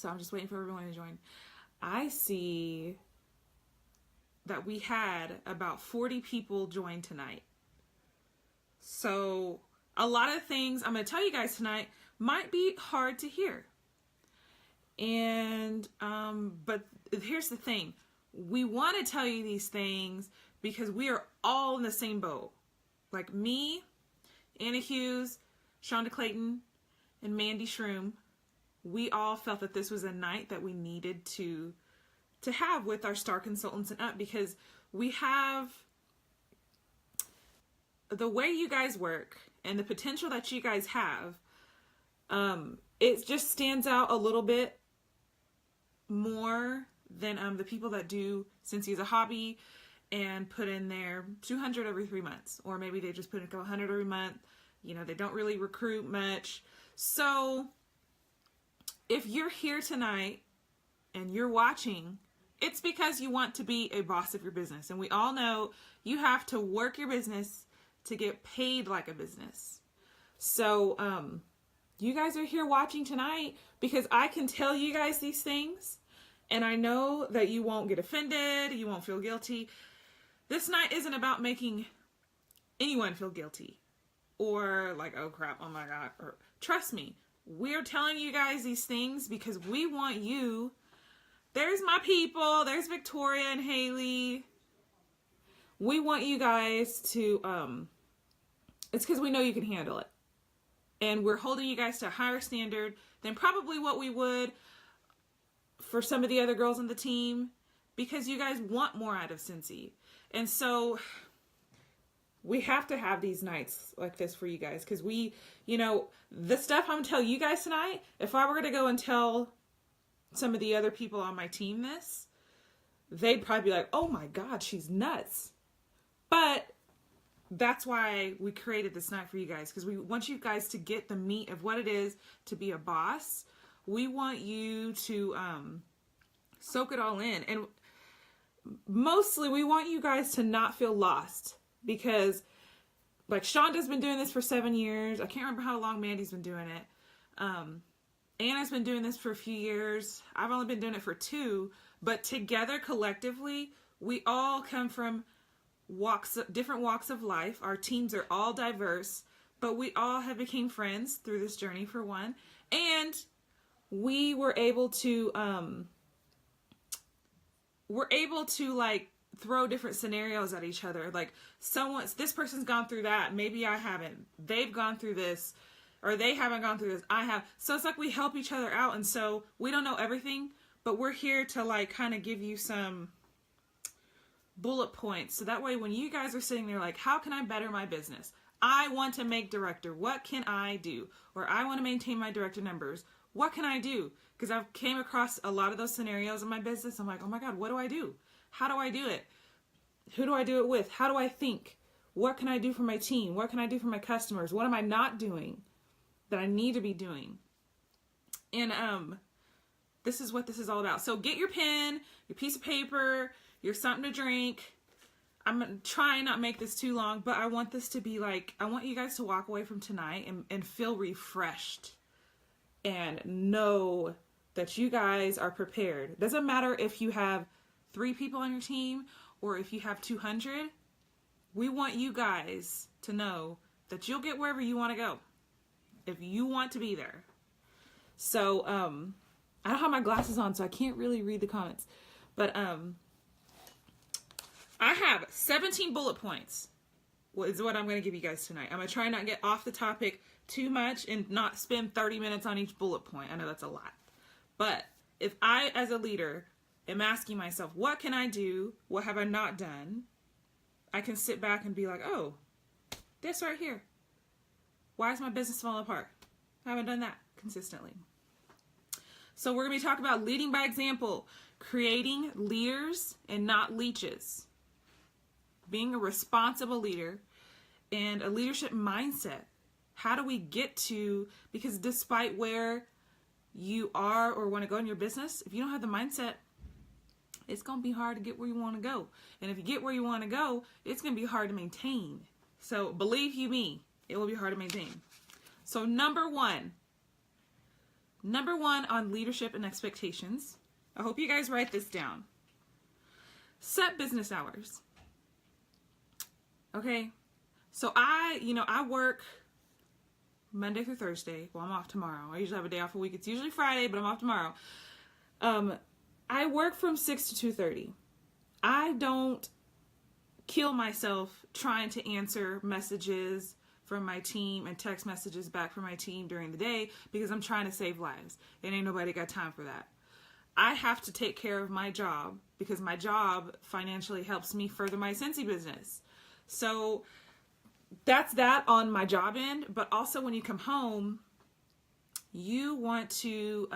so I'm just waiting for everyone to join. I see that we had about 40 people join tonight. So a lot of things I'm going to tell you guys tonight might be hard to hear. And, but here's the thing. We want to tell you these things because we are all in the same boat. Like me, Anna Hughes, Shonda Clayton, and Mandy Shroom, we all felt that this was a night that we needed to have with our Star Consultants and Up, because we have the way you guys work and the potential that you guys have. It just stands out a little bit more than the people that do Cincy as a hobby and put in their 200 every 3 months, or maybe they just put in a couple hundred every month. You know, they don't really recruit much. So if you're here tonight and you're watching, it's because you want to be a boss of your business. And we all know you have to work your business to get paid like a business. So you guys are here watching tonight because I can tell you guys these things, and I know that you won't get offended, you won't feel guilty. This night isn't about making anyone feel guilty or like, oh crap, oh my God. Or, trust me, we're telling you guys these things because we want you. There's my people. There's Victoria and Haley. We want you guys to, it's because we know you can handle it. And we're holding you guys to a higher standard than probably what we would for some of the other girls on the team, because you guys want more out of Cincy. And so we have to have these nights like this for you guys, because we, you know, the stuff I'm telling you guys tonight, if I were going to go and tell some of the other people on my team this, they'd probably be like, oh my God, she's nuts. But that's why we created this night for you guys, because we want you guys to get the meat of what it is to be a boss. We want you to soak it all in. And mostly we want you guys to not feel lost, because like Shonda's been doing this for 7 years. I can't remember how long Mandy's been doing it. Anna's been doing this for a few years. I've only been doing it for 2, but together collectively, we all come from different walks of life. Our teams are all diverse, but we all have become friends through this journey, for one. And we were able to, like throw different scenarios at each other. Like this person's gone through that. Maybe I haven't. They've gone through this, or they haven't gone through this. I have. So it's like we help each other out. And so we don't know everything, but we're here to like kind of give you some bullet points. So that way, when you guys are sitting there like, how can I better my business? I want to make director. What can I do? Or I want to maintain my director numbers. What can I do? Because I've came across a lot of those scenarios in my business. I'm like, oh my God, what do I do? How do I do it? Who do I do it with? How do I think? What can I do for my team? What can I do for my customers? What am I not doing that I need to be doing? And this is what this is all about. So get your pen, your piece of paper, your something to drink. I'm going to try and not make this too long, but I want this to be like, I want you guys to walk away from tonight and feel refreshed and know that you guys are prepared. It doesn't matter if you have 3 people on your team or if you have 200. We want you guys to know that you'll get wherever you want to go if you want to be there. So I don't have my glasses on, so I can't really read the comments, but I have 17 bullet points is what I'm going to give you guys tonight. I'm going to try and not get off the topic too much and not spend 30 minutes on each bullet point. I know that's a lot. But if I, as a leader, am asking myself, what can I do? What have I not done? I can sit back and be like, oh, this right here. Why is my business falling apart? I haven't done that consistently. So we're going to be talking about leading by example, creating leaders and not leeches, being a responsible leader, and a leadership mindset. How do we get to, because despite where you are or want to go in your business, if you don't have the mindset, it's going to be hard to get where you want to go. And if you get where you want to go, it's going to be hard to maintain. So believe you me, it will be hard to maintain. So number 1, Number 1 on leadership and expectations. I hope you guys write this down. Set business hours. Okay? So I work Monday through Thursday. Well, I'm off tomorrow. I usually have a day off a week. It's usually Friday, but I'm off tomorrow. I work from 6 to 2:30. I don't kill myself trying to answer messages from my team and text messages back from my team during the day because I'm trying to save lives. And ain't nobody got time for that. I have to take care of my job because my job financially helps me further my Scentsy business. So that's that on my job end. But also when you come home, you want to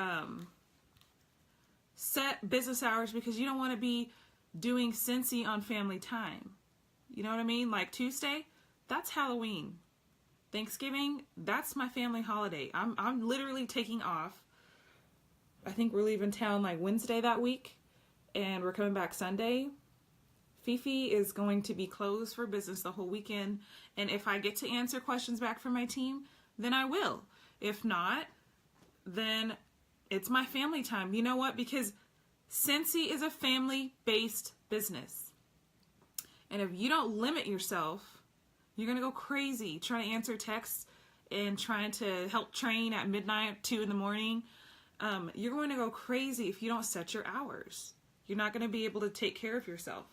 set business hours because you don't want to be doing Scentsy on family time. You know what I mean? Like Tuesday, that's Halloween. Thanksgiving, that's my family holiday. I'm literally taking off. I think we're leaving town like Wednesday that week, and we're coming back Sunday. Fifi is going to be closed for business the whole weekend, and if I get to answer questions back from my team, then I will. If not, then it's my family time. You know what? Because Scentsy is a family-based business. And if you don't limit yourself, you're going to go crazy trying to answer texts and trying to help train at midnight, 2 in the morning. You're going to go crazy if you don't set your hours. You're not going to be able to take care of yourself.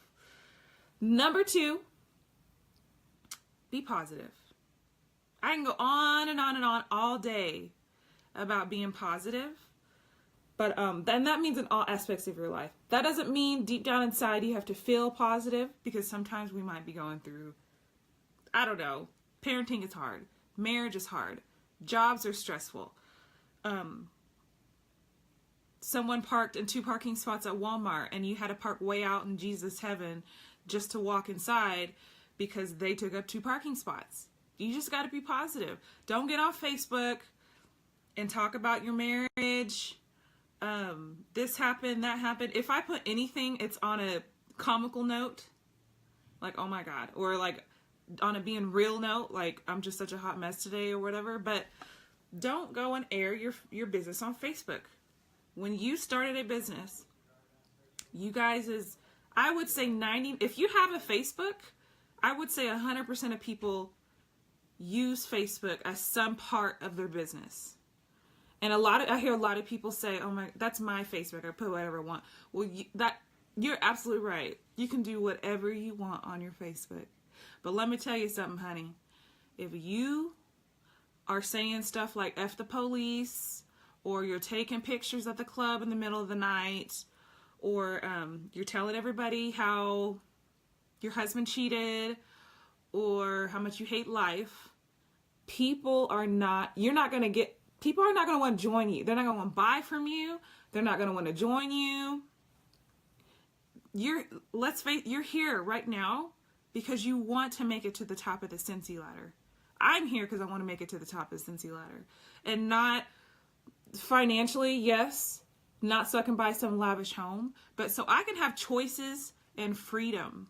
Number 2, be positive. I can go on and on and on all day about being positive. But then that means in all aspects of your life. That doesn't mean deep down inside you have to feel positive, because sometimes we might be going through, I don't know, parenting is hard. Marriage is hard. Jobs are stressful. Someone parked in 2 parking spots at Walmart and you had to park way out in Jesus heaven just to walk inside because they took up 2 parking spots. You just got to be positive. Don't get off Facebook and talk about your marriage. This happened, that happened. If I put anything, it's on a comical note, like, oh my God, or like on a being real note, like I'm just such a hot mess today or whatever. But don't go and air your business on Facebook. When you started a business, you guys I would say if you have a Facebook, I would say 100% of people use Facebook as some part of their business. And I hear a lot of people say, "Oh my, that's my Facebook. I put whatever I want." Well, you're absolutely right. You can do whatever you want on your Facebook. But let me tell you something, honey. If you are saying stuff like F the police, or you're taking pictures at the club in the middle of the night, or you're telling everybody how your husband cheated, or how much you hate life, people are not going to want to join you. They're not going to want to buy from you. They're not going to want to join you. You're here right now because you want to make it to the top of the Scentsy ladder. I'm here because I want to make it to the top of the Scentsy ladder. And not financially, yes. Not so I can buy some lavish home, but so I can have choices and freedom.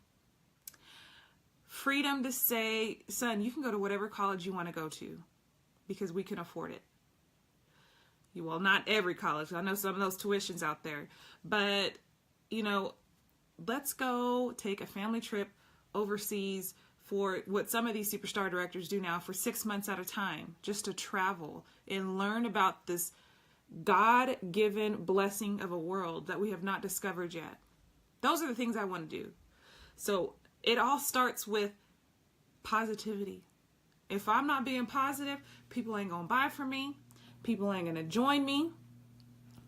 Freedom to say, son, you can go to whatever college you want to go to because we can afford it. Well, not every college. I know some of those tuitions out there. But, let's go take a family trip overseas for what some of these superstar directors do now for 6 months at a time, just to travel and learn about this God-given blessing of a world that we have not discovered yet. Those are the things I want to do. So it all starts with positivity. If I'm not being positive, people ain't going to buy from me. People ain't going to join me.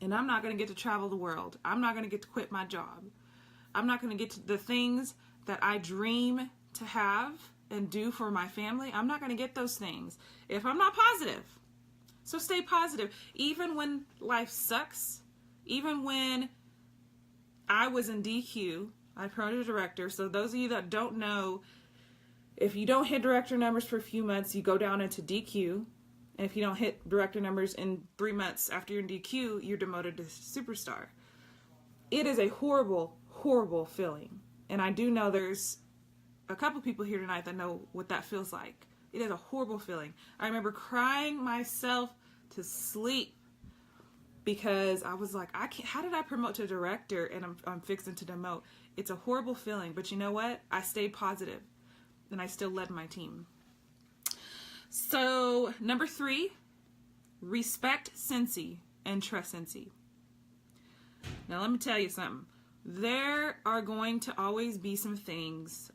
And I'm not going to get to travel the world. I'm not going to get to quit my job. I'm not going to get to the things that I dream to have and do for my family. I'm not going to get those things if I'm not positive. So stay positive. Even when life sucks, even when I was in DQ, I promoted a director. So those of you that don't know, if you don't hit director numbers for a few months, you go down into DQ. And if you don't hit director numbers in 3 months after you're in DQ, you're demoted to superstar. It is a horrible, horrible feeling. And I do know there's a couple people here tonight that know what that feels like. It is a horrible feeling. I remember crying myself to sleep because I was like, I can't, how did I promote to director and I'm fixing to demote? It's a horrible feeling, but you know what? I stayed positive and I still led my team. So number 3, respect Scentsy and trust Scentsy. Now let me tell you something. There are going to always be some things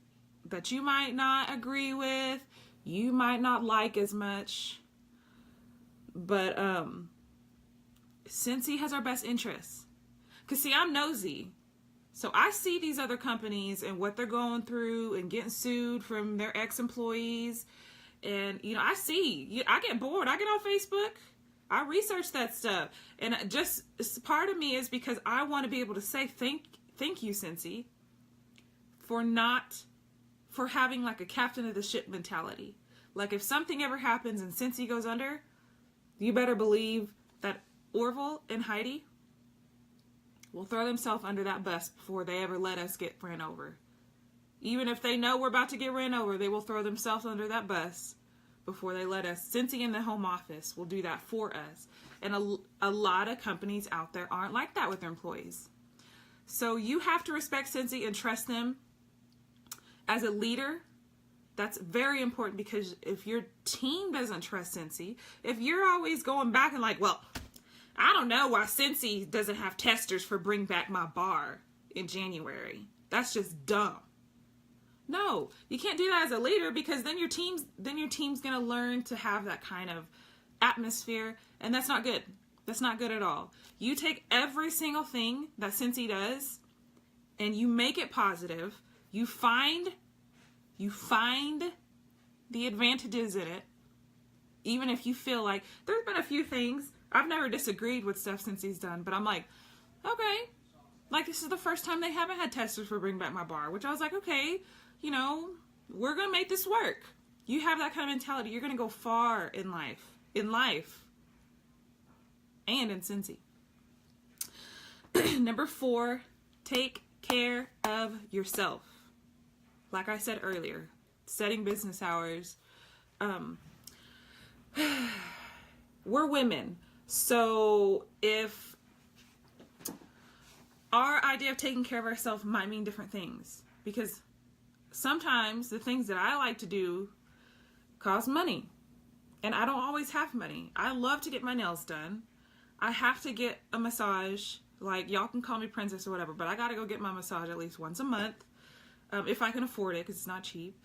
that you might not agree with, you might not like as much, but Scentsy has our best interests. Because see, I'm nosy. So I see these other companies and what they're going through and getting sued from their ex-employees. And, you know, I get bored. I get on Facebook. I research that stuff. And just part of me is because I want to be able to say thank you, Scentsy, for having like a captain of the ship mentality. Like if something ever happens and Scentsy goes under, you better believe that Orville and Heidi will throw themselves under that bus before they ever let us get ran over. Even if they know we're about to get ran over, they will throw themselves under that bus before they let us. Scentsy in the home office will do that for us. And a lot of companies out there aren't like that with their employees. So you have to respect Scentsy and trust them. As a leader, that's very important, because if your team doesn't trust Scentsy, if you're always going back and like, well, I don't know why Scentsy doesn't have testers for Bring Back My Bar in January. That's just dumb. No, you can't do that as a leader, because then your team's going to learn to have that kind of atmosphere, and that's not good. That's not good at all. You take every single thing that Scentsy does and you make it positive. You find the advantages in it, even if you feel like there's been a few things. I've never disagreed with stuff Scentsy's done, but I'm like, okay, like this is the first time they haven't had testers for Bring Back My Bar, which I was like, okay, you know, we're going to make this work. You have that kind of mentality, you're going to go far in life, and in Scentsy. Number 4, take care of yourself. Like I said earlier, setting business hours. We're women. So if our idea of taking care of ourselves might mean different things, because sometimes the things that I like to do cost money, and I don't always have money. I love to get my nails done. I have to get a massage. Like, y'all can call me princess or whatever, but I gotta go get my massage at least once a month, if I can afford it, because it's not cheap.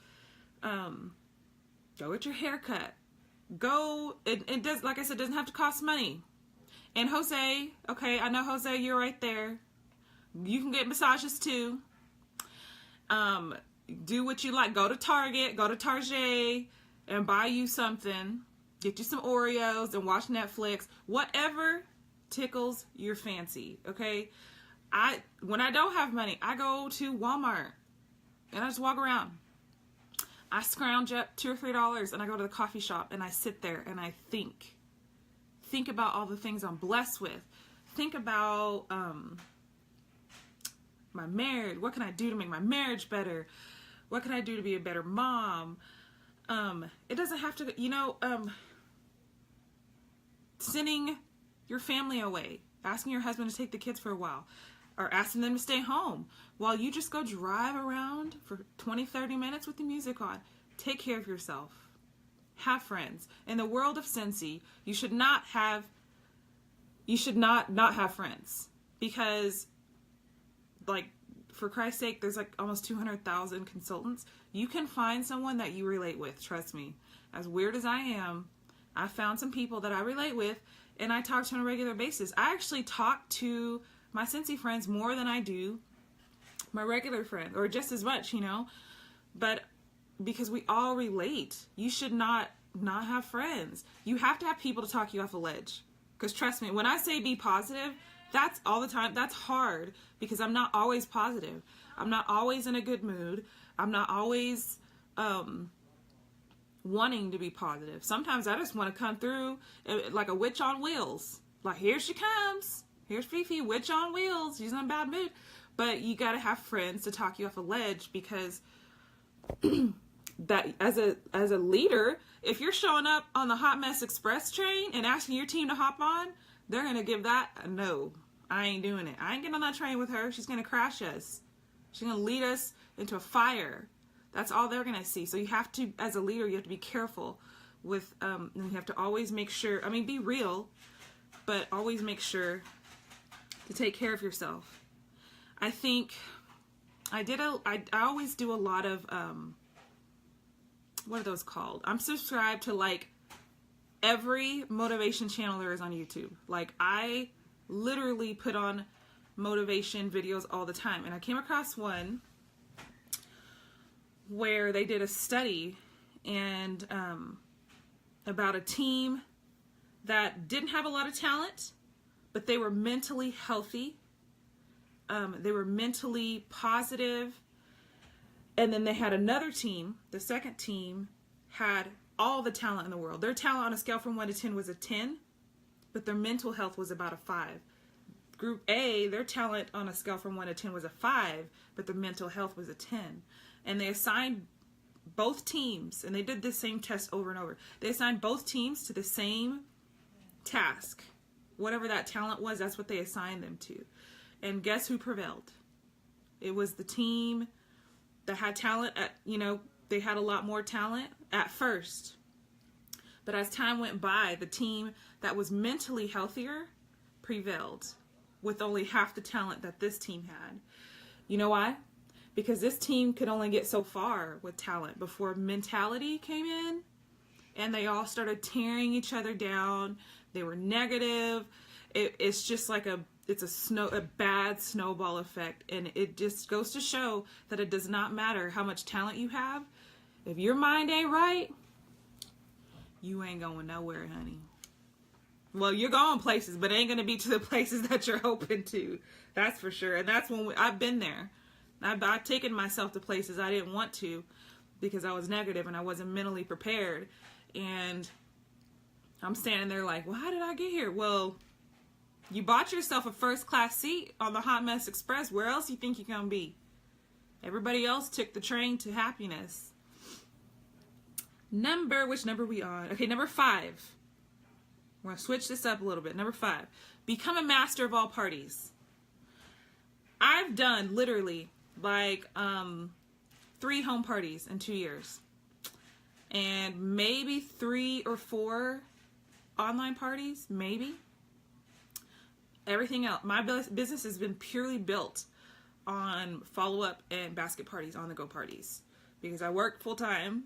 Go get your hair cut. Go, it does, like I said, doesn't have to cost money. And Jose, okay, I know Jose, you're right there. You can get massages too. Do what you like. Go to Target, go to Target, and buy you something. Get you some Oreos and watch Netflix. Whatever tickles your fancy, okay? When I don't have money, I go to Walmart and I just walk around. I scrounge up $2 or $3 and I go to the coffee shop and I sit there and I think about all the things I'm blessed with. Think about my marriage. What can I do to make my marriage better? What can I do to be a better mom? It doesn't have to, sending your family away, asking your husband to take the kids for a while, or asking them to stay home while you just go drive around for 20-30 minutes with the music on. Take care of yourself. Have friends. In the world of Scentsy, you should not have friends, because, like, for Christ's sake, there's like almost 200,000 consultants. You can find someone that you relate with. Trust me. As weird as I am, I found some people that I relate with, and I talk to on a regular basis. I actually talk to my Scentsy friends more than I do my regular friends, or just as much, but because we all relate. You should not have friends. You have to have people to talk you off a ledge, because trust me, when I say be positive, that's all the time. That's hard, because I'm not always positive. I'm not always in a good mood. I'm not always wanting to be positive. Sometimes I just want to come through like a witch on wheels. Like, here she comes. Here's Fifi, witch on wheels. She's in a bad mood. But you got to have friends to talk you off a ledge, because that as a leader, if you're showing up on the Hot Mess Express train and asking your team to hop on, they're going to give that a no. I ain't doing it. I ain't getting on that train with her. She's going to crash us. She's going to lead us into a fire. That's all they're going to see. So you have to, as a leader, you have to be careful with, and you have to always make sure, be real, but always make sure to take care of yourself. I think I always do a lot of, what are those called? I'm subscribed to like every motivation channel there is on YouTube. Like I literally put on motivation videos all the time. And I came across one where they did a study and about a team that didn't have a lot of talent, but they were mentally healthy. They were mentally positive. And then they had another team. The second team had all the talent in the world. Their talent on a scale from 1 to 10 was a 10, but their mental health was about a 5. Group A, their talent on a scale from 1 to 10 was a 5, but their mental health was a 10. And they assigned both teams, and they did this same test over and over. They assigned both teams to the same task. Whatever that talent was, that's what they assigned them to. And guess who prevailed? It was the team that had talent at, they had a lot more talent at first. But as time went by, the team that was mentally healthier prevailed with only half the talent that this team had. You know why? Because this team could only get so far with talent before mentality came in and they all started tearing each other down. They were negative. It's just like a bad snowball effect. And it just goes to show that it does not matter how much talent you have. If your mind ain't right, you ain't going nowhere, honey. Well, you're going places, but it ain't going to be to the places that you're hoping to. That's for sure. And that's when I've been there. I've taken myself to places I didn't want to because I was negative and I wasn't mentally prepared. And I'm standing there like, well, how did I get here? Well, you bought yourself a first class seat on the Hot Mess Express. Where else you think you're going to be? Everybody else took the train to happiness. Which number are we on? Okay, number 5. We're going to switch this up a little bit. Number 5, become a master of all parties. I've done literally like 3 home parties in 2 years. And maybe 3 or 4 online parties, maybe. Everything else, my business has been purely built on follow-up and basket parties, on-the-go parties. Because I work full-time.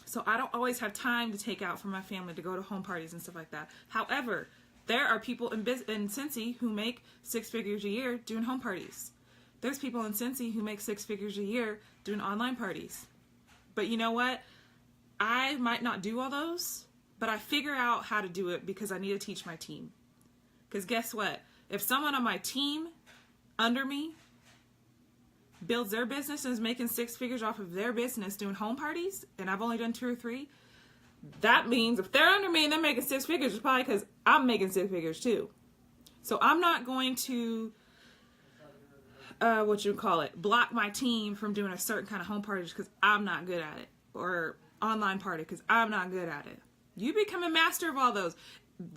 So I don't always have time to take out for my family to go to home parties and stuff like that. However, there are people in Cincy who make 6 figures a year doing home parties. There's people in Cincy who make 6 figures a year doing online parties. But you know what? I might not do all those, but I figure out how to do it because I need to teach my team. Because guess what? If someone on my team under me builds their business and is making 6 figures off of their business doing home parties, and I've only done 2 or 3, that means if they're under me and they're making 6 figures, it's probably because I'm making 6 figures too. So I'm not going to, block my team from doing a certain kind of home parties because I'm not good at it, or online party because I'm not good at it. You become a master of all those.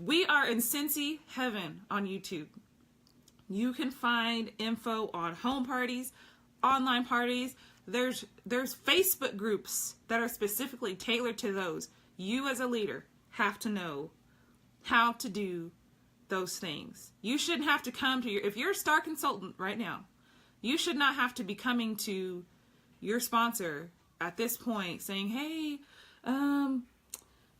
We are in Cincy heaven on YouTube. You can find info on home parties, online parties. There's Facebook groups that are specifically tailored to those. You as a leader have to know how to do those things. You shouldn't have to come to if you're a star consultant right now, you should not have to be coming to your sponsor at this point saying, hey,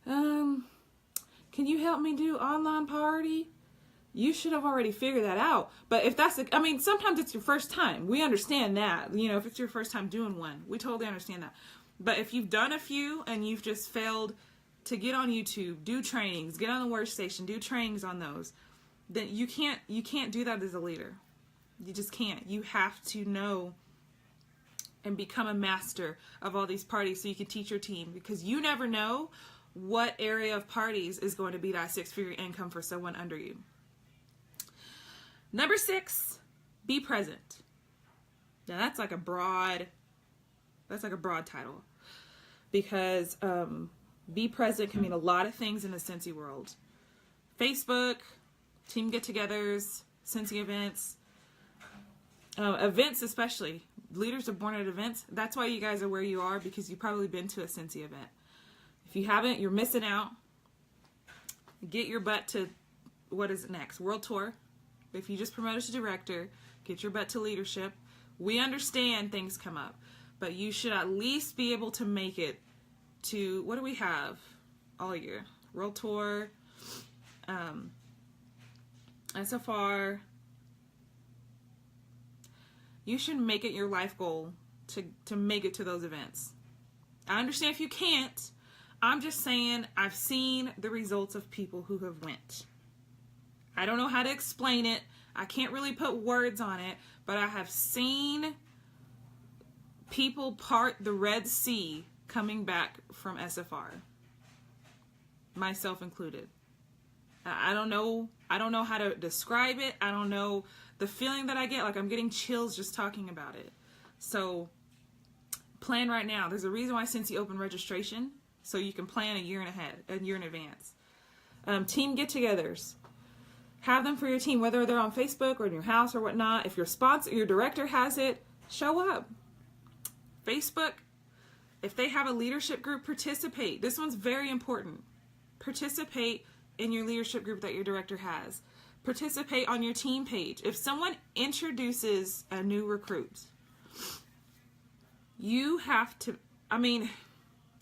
can you help me do online party? You should have already figured that out. But if that's sometimes it's your first time. We understand that. If it's your first time doing one, we totally understand that. But if you've done a few and you've just failed to get on YouTube, do trainings, get on the workstation, do trainings on those, then you can't do that as a leader. You just can't. You have to know and become a master of all these parties so you can teach your team, because you never know what area of parties is going to be that 6-figure income for someone under you. Number 6, be present. Now that's like a broad title, because be present can mean a lot of things in the Cincy world. Facebook, team get-togethers, Cincy events, events especially. Leaders are born at events. That's why you guys are where you are, because you've probably been to a Cincy event. If you haven't, you're missing out. Get your butt to, what is it next? World Tour. If you just promoted to director, get your butt to leadership. We understand things come up, but you should at least be able to make it to, what do we have all year? World Tour, SFR. You should make it your life goal to make it to those events. I understand if you can't. I'm just saying I've seen the results of people who have went. I don't know how to explain it. I can't really put words on it, but I have seen people part the Red Sea coming back from SFR. Myself included. I don't know how to describe it. I don't know the feeling that I get. Like, I'm getting chills just talking about it. So plan right now. There's a reason why Cincy opened registration, so you can plan a year in advance. Team get-togethers. Have them for your team, whether they're on Facebook or in your house or whatnot. If your sponsor, your director has it, show up. Facebook, if they have a leadership group, participate. This one's very important. Participate in your leadership group that your director has. Participate on your team page. If someone introduces a new recruit, you have to, I mean,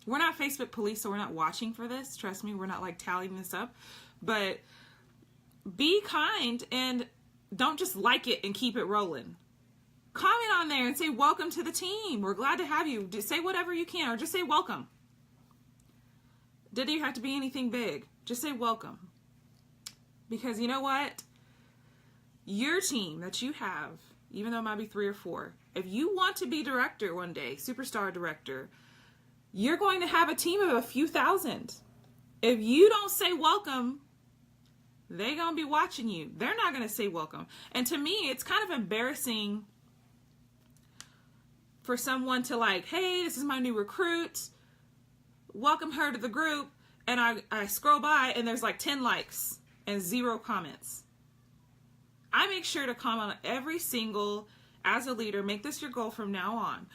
we're not Facebook police, so we're not watching for this. Trust me, we're not like tallying this up. But be kind and don't just like it and keep it rolling. Comment on there and say, welcome to the team. We're glad to have you. Just say whatever you can, or just say welcome. Didn't even have to be anything big. Just say welcome. Because you know what? Your team that you have, even though it might be 3 or 4, if you want to be director one day, superstar director, you're going to have a team of a few thousand. If you don't say welcome, they're going to be watching you. They're not going to say welcome. And to me, it's kind of embarrassing for someone to like, hey, this is my new recruit. Welcome her to the group. And I scroll by and there's like 10 likes and 0 comments. I make sure to comment on every single, as a leader, make this your goal from now on.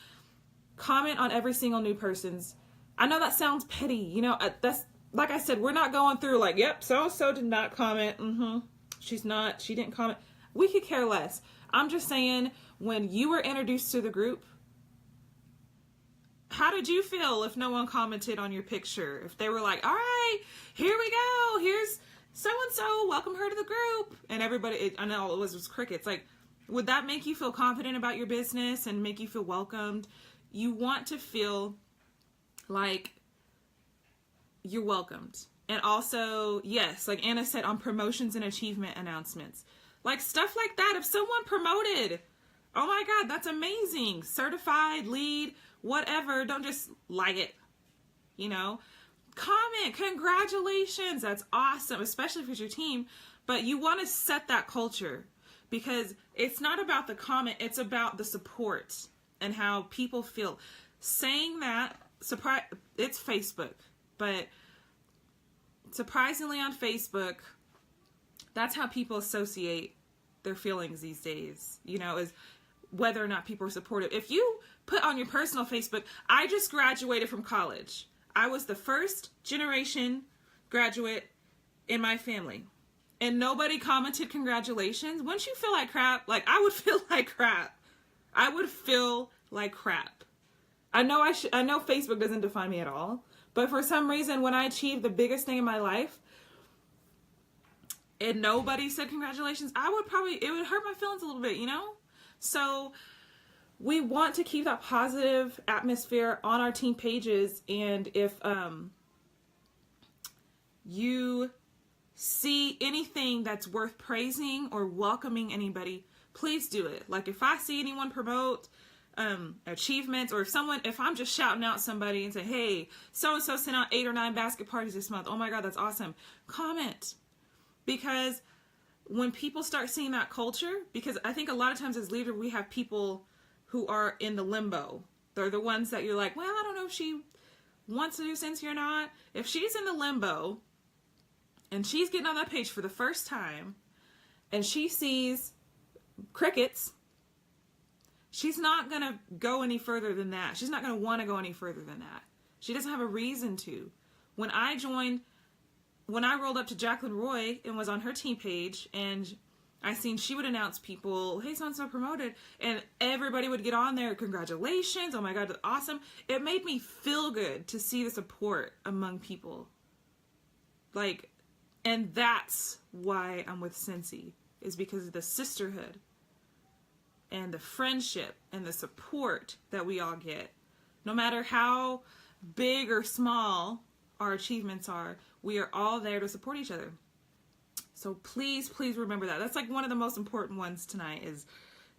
Comment on every single new person's. I know that sounds petty. You know, that's, like I said, we're not going through like, yep, so-and-so did not comment. She didn't comment. We could care less. I'm just saying, when you were introduced to the group, how did you feel if no one commented on your picture? If they were like, all right, here we go. Here's so-and-so, welcome her to the group. And everybody, I know all it was crickets. Like, would that make you feel confident about your business and make you feel welcomed? You want to feel like you're welcomed. And also, yes, like Anna said, on promotions and achievement announcements. Like stuff like that. If someone promoted, oh my God, that's amazing. Certified, lead, whatever. Don't just like it, you know. Comment, congratulations. That's awesome, especially if it's your team. But you want to set that culture, because it's not about the comment. It's about the support and how people feel. Saying that, it's Facebook. But surprisingly on Facebook, that's how people associate their feelings these days, you know, is whether or not people are supportive. If you put on your personal Facebook, I just graduated from college. I was the first generation graduate in my family. And nobody commented congratulations. Wouldn't you feel like crap? Like, I would feel like crap. I would feel like crap. I know Facebook doesn't define me at all. But for some reason, when I achieved the biggest thing in my life, and nobody said congratulations, it would hurt my feelings a little bit, you know? So we want to keep that positive atmosphere on our team pages. And if you see anything that's worth praising or welcoming anybody, please do it. Like if I see anyone promote achievements, or if I'm just shouting out somebody and say, hey, so-and-so sent out 8 or 9 basket parties this month. Oh my God, that's awesome. Comment. Because when people start seeing that culture, because I think a lot of times as leaders, we have people who are in the limbo. They're the ones that you're like, well, I don't know if she wants to do Cincy or not. If she's in the limbo and she's getting on that page for the first time, and she sees crickets, she's not going to go any further than that. She's not going to want to go any further than that. She doesn't have a reason to. When I rolled up to Jacqueline Roy and was on her team page, and I seen she would announce people, hey, so-and-so promoted, and everybody would get on there, congratulations, oh my God, that's awesome. It made me feel good to see the support among people. Like, and that's why I'm with Cincy, is because of the sisterhood and the friendship and the support that we all get. No matter how big or small our achievements are, we are all there to support each other. So please, please remember that. That's like one of the most important ones tonight, is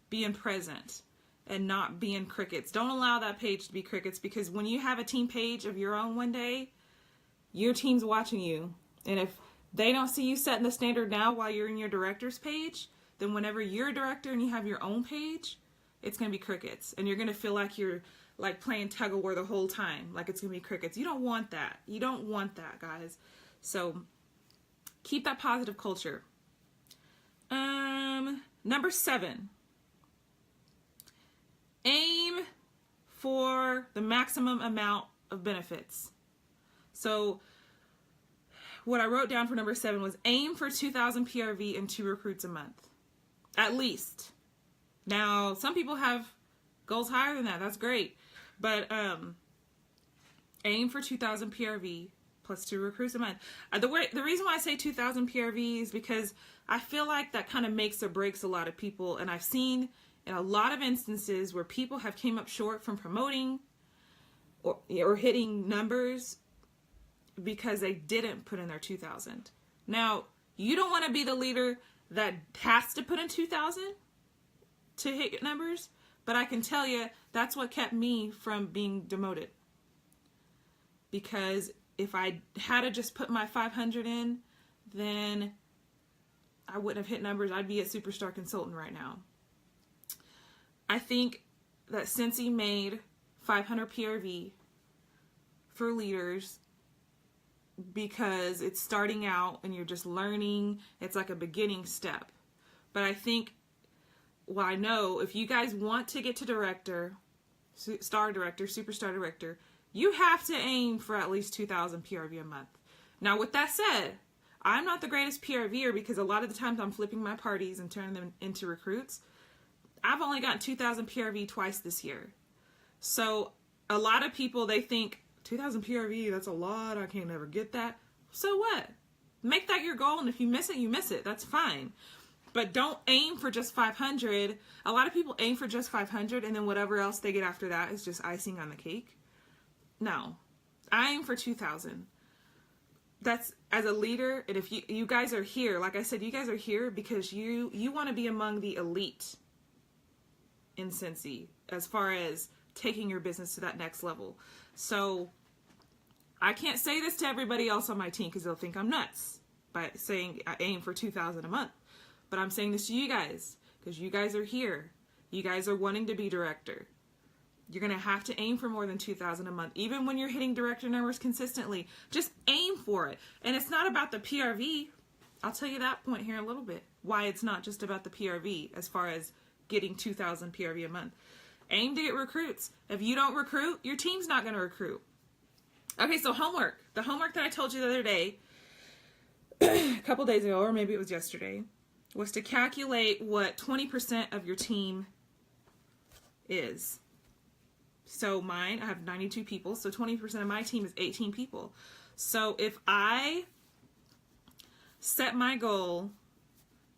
being present and not being crickets. Don't allow that page to be crickets, because when you have a team page of your own one day, your team's watching you. And if they don't see you setting the standard now while you're in your director's page, then whenever you're a director and you have your own page, it's going to be crickets. And you're going to feel like you're like playing tug of war the whole time. Like it's going to be crickets. You don't want that. You don't want that, guys. So keep that positive culture. Number 7. Aim for the maximum amount of benefits. So what I wrote down for number 7 was aim for 2,000 PRV and 2 recruits a month. At least. Now, some people have goals higher than that. That's great. But aim for 2,000 PRV plus 2 recruits a month. The reason why I say 2,000 PRV is because I feel like that kind of makes or breaks a lot of people. And I've seen in a lot of instances where people have came up short from promoting or hitting numbers because they didn't put in their 2,000. Now, you don't want to be the leader that has to put in 2,000 to hit your numbers, but I can tell you that's what kept me from being demoted. Because if I had to just put my 500 in, then I wouldn't have hit numbers. I'd be a superstar consultant right now. I think that Cincy made 500 PRV for leaders because it's starting out and you're just learning. It's like a beginning step. But I think, well, I know if you guys want to get to director, star director, superstar director, you have to aim for at least 2,000 PRV a month. Now, with that said, I'm not the greatest PRVer because a lot of the times I'm flipping my parties and turning them into recruits. I've only gotten 2,000 PRV twice this year. So a lot of people, they think 2,000 PRV, that's a lot. I can't ever get that. So what? Make that your goal, and if you miss it, you miss it. That's fine. But don't aim for just 500. A lot of people aim for just 500, and then whatever else they get after that is just icing on the cake. No. I aim for 2,000. That's as a leader, and if you guys are here, like I said, you guys are here because you want to be among the elite in Cincy as far as taking your business to that next level. So I can't say this to everybody else on my team because they'll think I'm nuts by saying I aim for 2,000 a month. But I'm saying this to you guys because you guys are here. You guys are wanting to be director. You're going to have to aim for more than 2,000 a month. Even when you're hitting director numbers consistently, just aim for it. And it's not about the PRV. I'll tell you that point here in a little bit. Why it's not just about the PRV as far as getting 2,000 PRV a month. Aim to get recruits. If you don't recruit, your team's not going to recruit. Okay, so homework. The homework that I told you the other day, a couple days ago, or maybe it was yesterday, was to calculate what 20% of your team is. So mine, I have 92 people, so 20% of my team is 18 people. So if I set my goal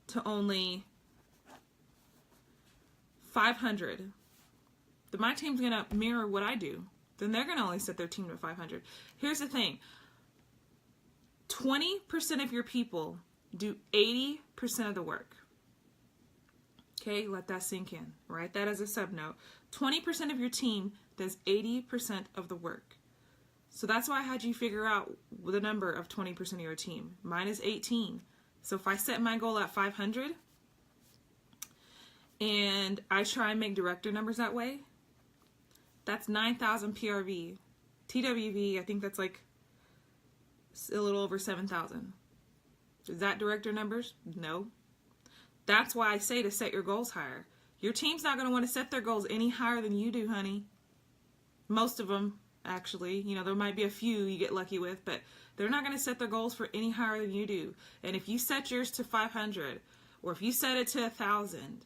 to only 500, then my team's going to mirror what I do. Then they're going to only set their team to 500. Here's the thing. 20% of your people do 80% of the work. Okay, let that sink in. Write that as a subnote. 20% of your team does 80% of the work. So that's why I had you figure out the number of 20% of your team. Mine is 18. So if I set my goal at 500 and I try and make director numbers that way, that's 9,000 PRV. TWV, I think that's like a little over 7,000. Is that director numbers? No. That's why I say to set your goals higher. Your team's not going to want to set their goals any higher than you do, honey. Most of them, actually. You know, there might be a few you get lucky with, but they're not going to set their goals for any higher than you do. And if you set yours to 500, or if you set it to 1,000,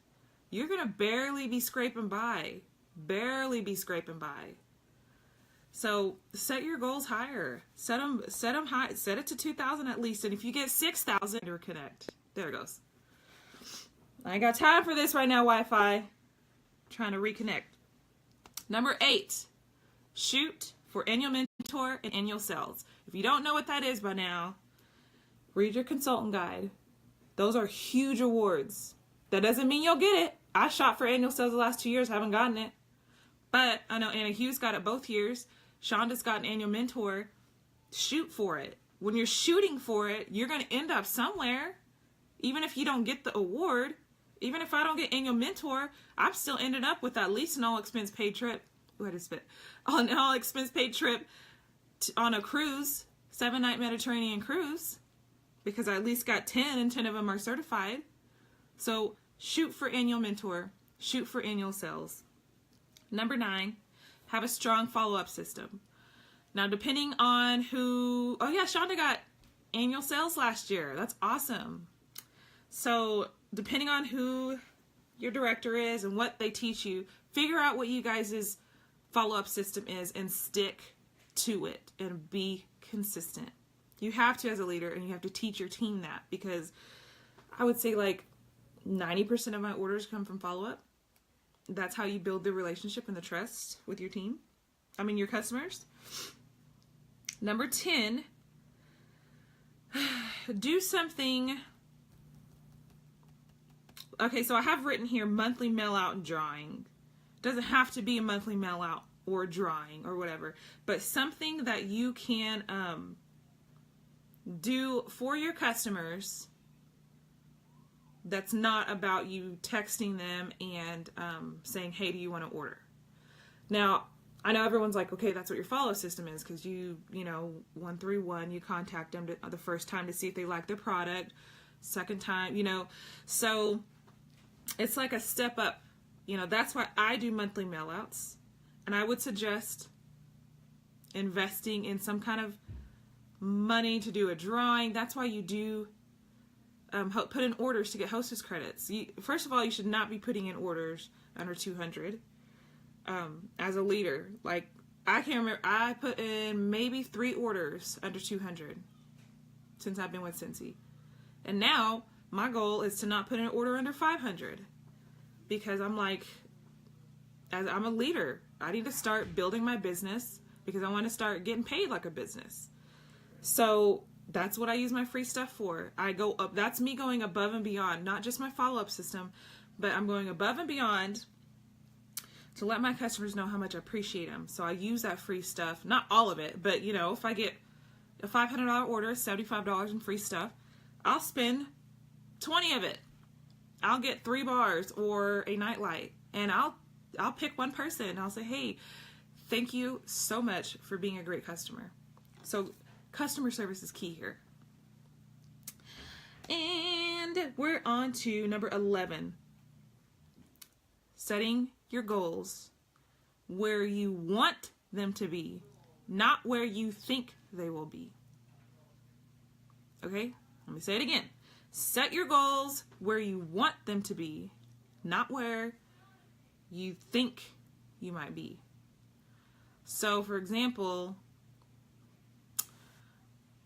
you're going to barely be scraping by. Barely be scraping by. So set your goals higher. Set them high. Set it to 2,000 at least. And if you get 6,000, connect. There it goes. I ain't got time for this right now, Wi-Fi. Trying to reconnect. Number 8, shoot for annual mentor and annual sales. If you don't know what that is by now, read your consultant guide. Those are huge awards. That doesn't mean you'll get it. I shot for annual sales the last 2 years, haven't gotten it. But I know Anna Hughes got it both years. Shonda's got an annual mentor. Shoot for it. When you're shooting for it, you're going to end up somewhere. Even if you don't get the award, even if I don't get annual mentor, I'm still ended up with at least an all expense paid trip. An all expense paid trip on a cruise, 7-night Mediterranean cruise, because I at least got 10 and 10 of them are certified. So shoot for annual mentor, shoot for annual sales. Number 9, have a strong follow-up system. Now, depending on who, oh yeah, Shonda got annual sales last year. That's awesome. So depending on who your director is and what they teach you, figure out what you guys' follow-up system is and stick to it and be consistent. You have to as a leader, and you have to teach your team that, because I would say like 90% of my orders come from follow-up. That's how you build the relationship and the trust with your team. Your customers. Number 10, do something. Okay, so I have written here monthly mail out and drawing. Doesn't have to be a monthly mail out or drawing or whatever, but something that you can do for your customers that's not about you texting them and saying, hey, do you want to order? Now, I know everyone's like, okay, that's what your follow system is, because you 131, you contact them the first time to see if they like their product, second time, so it's like a step up. That's why I do monthly mail outs, and I would suggest investing in some kind of money to do a drawing. That's why you do put in orders to get hostess credits. First of all, you should not be putting in orders under 200 as a leader. Like, I can't remember, I put in maybe 3 orders under 200 since I've been with Cincy. And now my goal is to not put in an order under 500, because I'm like, as I'm a leader, I need to start building my business, because I want to start getting paid like a business. So that's what I use my free stuff for. I go up. That's me going above and beyond, not just my follow-up system, but I'm going above and beyond to let my customers know how much I appreciate them. So I use that free stuff, not all of it, but if I get a $500 order, $75 in free stuff, I'll spend 20 of it. I'll get 3 bars or a nightlight, and I'll pick one person and I'll say, hey, thank you so much for being a great customer. So customer service is key here. And we're on to number 11. Setting your goals where you want them to be, not where you think they will be. Okay? Let me say it again. Set your goals where you want them to be, not where you think you might be. So, for example,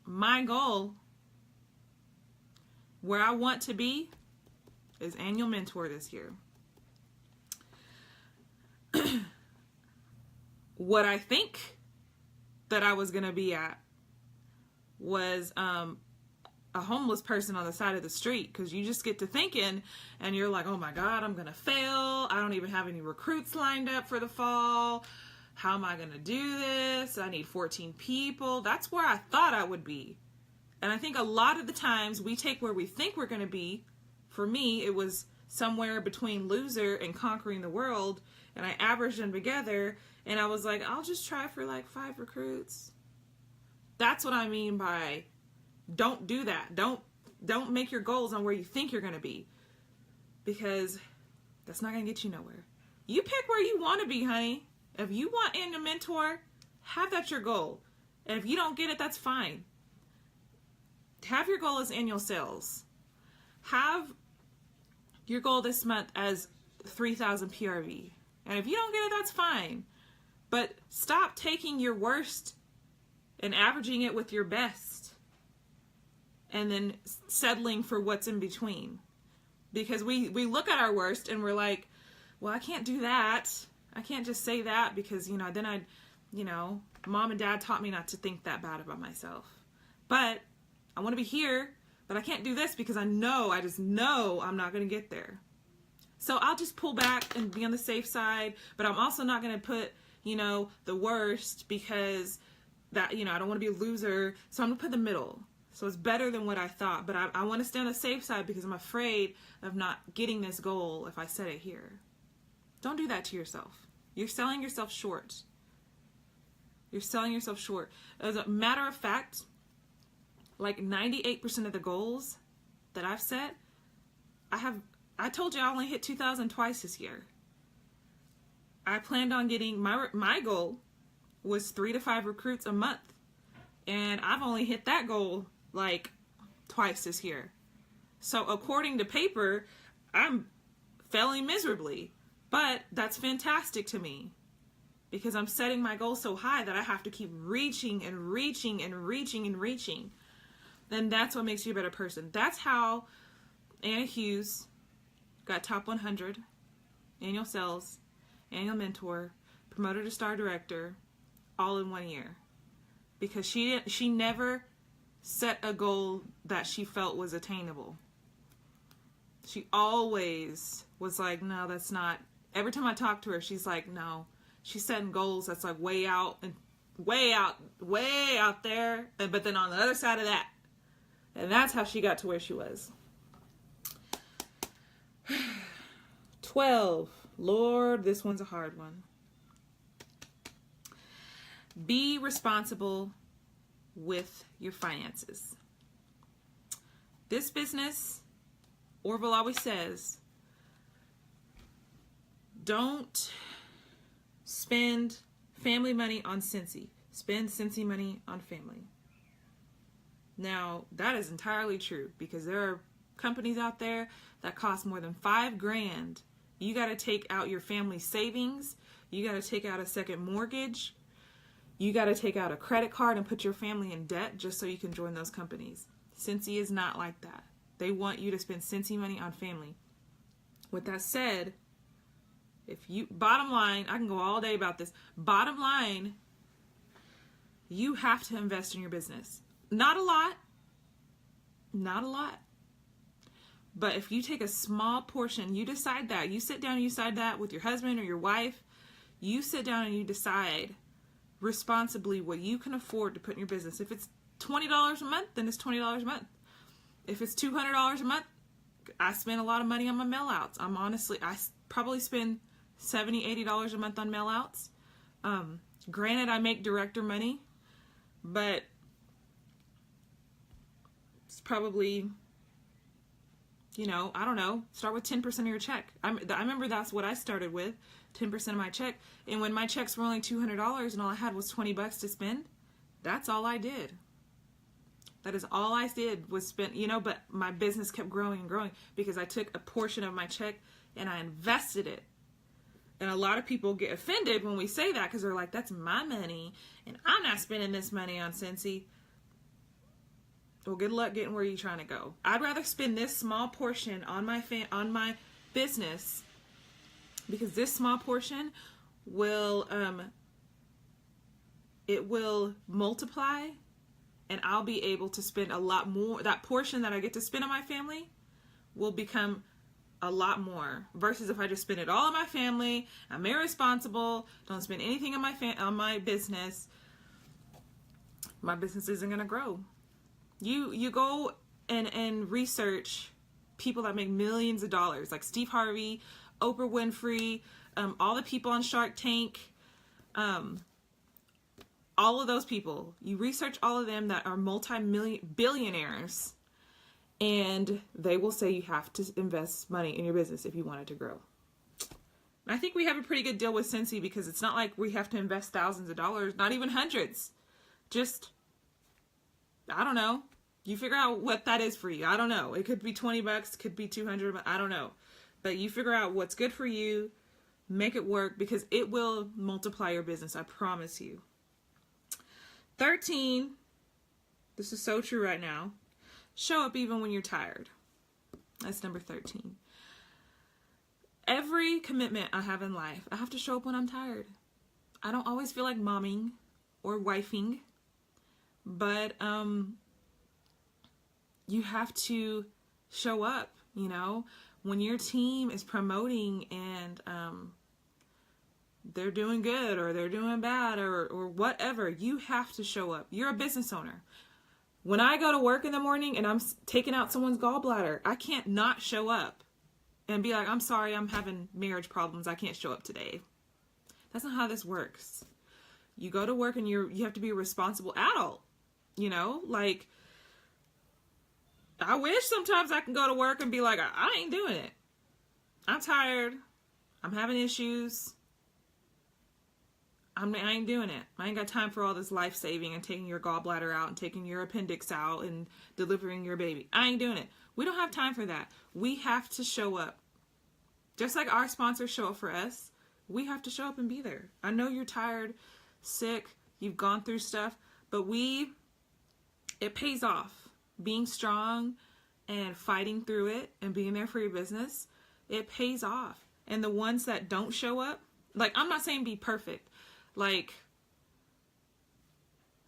my goal, where I want to be, is annual mentor this year. What I think that I was going to be at was a homeless person on the side of the street, because you just get to thinking and you're like, oh my God, I'm going to fail. I don't even have any recruits lined up for the fall. How am I going to do this? I need 14 people. That's where I thought I would be. And I think a lot of the times we take where we think we're going to be. For me, it was somewhere between loser and conquering the world. And I averaged them together. And I was like, I'll just try for like 5 recruits. That's what I mean by don't do that. Don't make your goals on where you think you're going to be. because that's not going to get you nowhere. You pick where you want to be, honey. If you want annual mentor, have that your goal. And if you don't get it, that's fine. Have your goal as annual sales. Have your goal this month as 3,000 PRV. And if you don't get it, that's fine. But stop taking your worst and averaging it with your best and then settling for what's in between. Because we look at our worst and we're like, well, I can't do that. I can't just say that because, then mom and dad taught me not to think that bad about myself. But I want to be here, but I can't do this because I just know I'm not going to get there. So I'll just pull back and be on the safe side, but I'm also not going to put, the worst because that, I don't want to be a loser. So I'm going to put the middle. So it's better than what I thought, but I want to stay on the safe side because I'm afraid of not getting this goal if I set it here. Don't do that to yourself. You're selling yourself short. You're selling yourself short. As a matter of fact, like 98% of the goals that I've set, I told you I only hit 2,000 twice this year. I planned on getting, my goal was 3 to 5 recruits a month. And I've only hit that goal like twice this year. So according to paper, I'm failing miserably. But that's fantastic to me because I'm setting my goal so high that I have to keep reaching and reaching and reaching and reaching. Then that's what makes you a better person. That's how Anna Hughes got top 100, annual sales, annual mentor, promoted to star director, all in 1 year. Because she never set a goal that she felt was attainable. She always was like, no, that's not. Every time I talk to her, she's like, no. She's setting goals that's like way out there. But then on the other side of that. And that's how she got to where she was. 12. Lord, this one's a hard one. Be responsible with your finances. This business, Orville always says, don't spend family money on Cincy. Spend Cincy money on family. Now, that is entirely true because there are companies out there that cost more than $5,000. You got to take out your family savings. You got to take out a second mortgage. You got to take out a credit card and put your family in debt just so you can join those companies. Cincy is not like that. They want you to spend Cincy money on family. With that said, bottom line, I can go all day about this. Bottom line, you have to invest in your business. Not a lot. But if you take a small portion, you decide that. You sit down and you decide that with your husband or your wife. You sit down and you decide responsibly what you can afford to put in your business. If it's $20 a month, then it's $20 a month. If it's $200 a month, I spend a lot of money on my mail outs. I probably spend $70, $80 a month on mail outs. Granted, I make director money, but it's probably, I don't know, start with 10% of your check. I remember that's what I started with, 10% of my check. And when my checks were only $200 and all I had was $20 to spend, that's all I did. That is all I did was spend, but my business kept growing and growing because I took a portion of my check and I invested it. And a lot of people get offended when we say that because they're like, that's my money and I'm not spending this money on Cincy. Well, good luck getting where you're trying to go. I'd rather spend this small portion on my business because this small portion will multiply and I'll be able to spend a lot more. That portion that I get to spend on my family will become a lot more versus if I just spend it all on my family. I'm irresponsible. Don't spend anything on my business. My business isn't going to grow. You go and research people that make millions of dollars, like Steve Harvey, Oprah Winfrey, all the people on Shark Tank, all of those people. You research all of them that are billionaires, and they will say you have to invest money in your business if you want it to grow. I think we have a pretty good deal with Scentsy because it's not like we have to invest thousands of dollars, not even hundreds. Just, I don't know. You figure out what that is for you. I don't know. It could be $20, it could be $200, I don't know. But you figure out what's good for you, make it work, because it will multiply your business, I promise you. 13, this is so true right now. Show up even when you're tired. That's number 13. Every commitment I have in life, I have to show up when I'm tired. I don't always feel like momming or wifing, but you have to show up, you know, when your team is promoting and they're doing good or they're doing bad or whatever, you have to show up. You're a business owner. When I go to work in the morning and I'm taking out someone's gallbladder, I can't not show up and be like, I'm sorry, I'm having marriage problems, I can't show up today. That's not how this works. You go to work and you have to be a responsible adult, you know, like, I wish sometimes I can go to work and be like, I ain't doing it. I'm tired. I'm having issues. I ain't doing it. I ain't got time for all this life saving and taking your gallbladder out and taking your appendix out and delivering your baby. I ain't doing it. We don't have time for that. We have to show up. Just like our sponsors show up for us, we have to show up and be there. I know you're tired, sick, you've gone through stuff, but it pays off. Being strong and fighting through it and being there for your business, it pays off. And the ones that don't show up, like, I'm not saying be perfect. Like,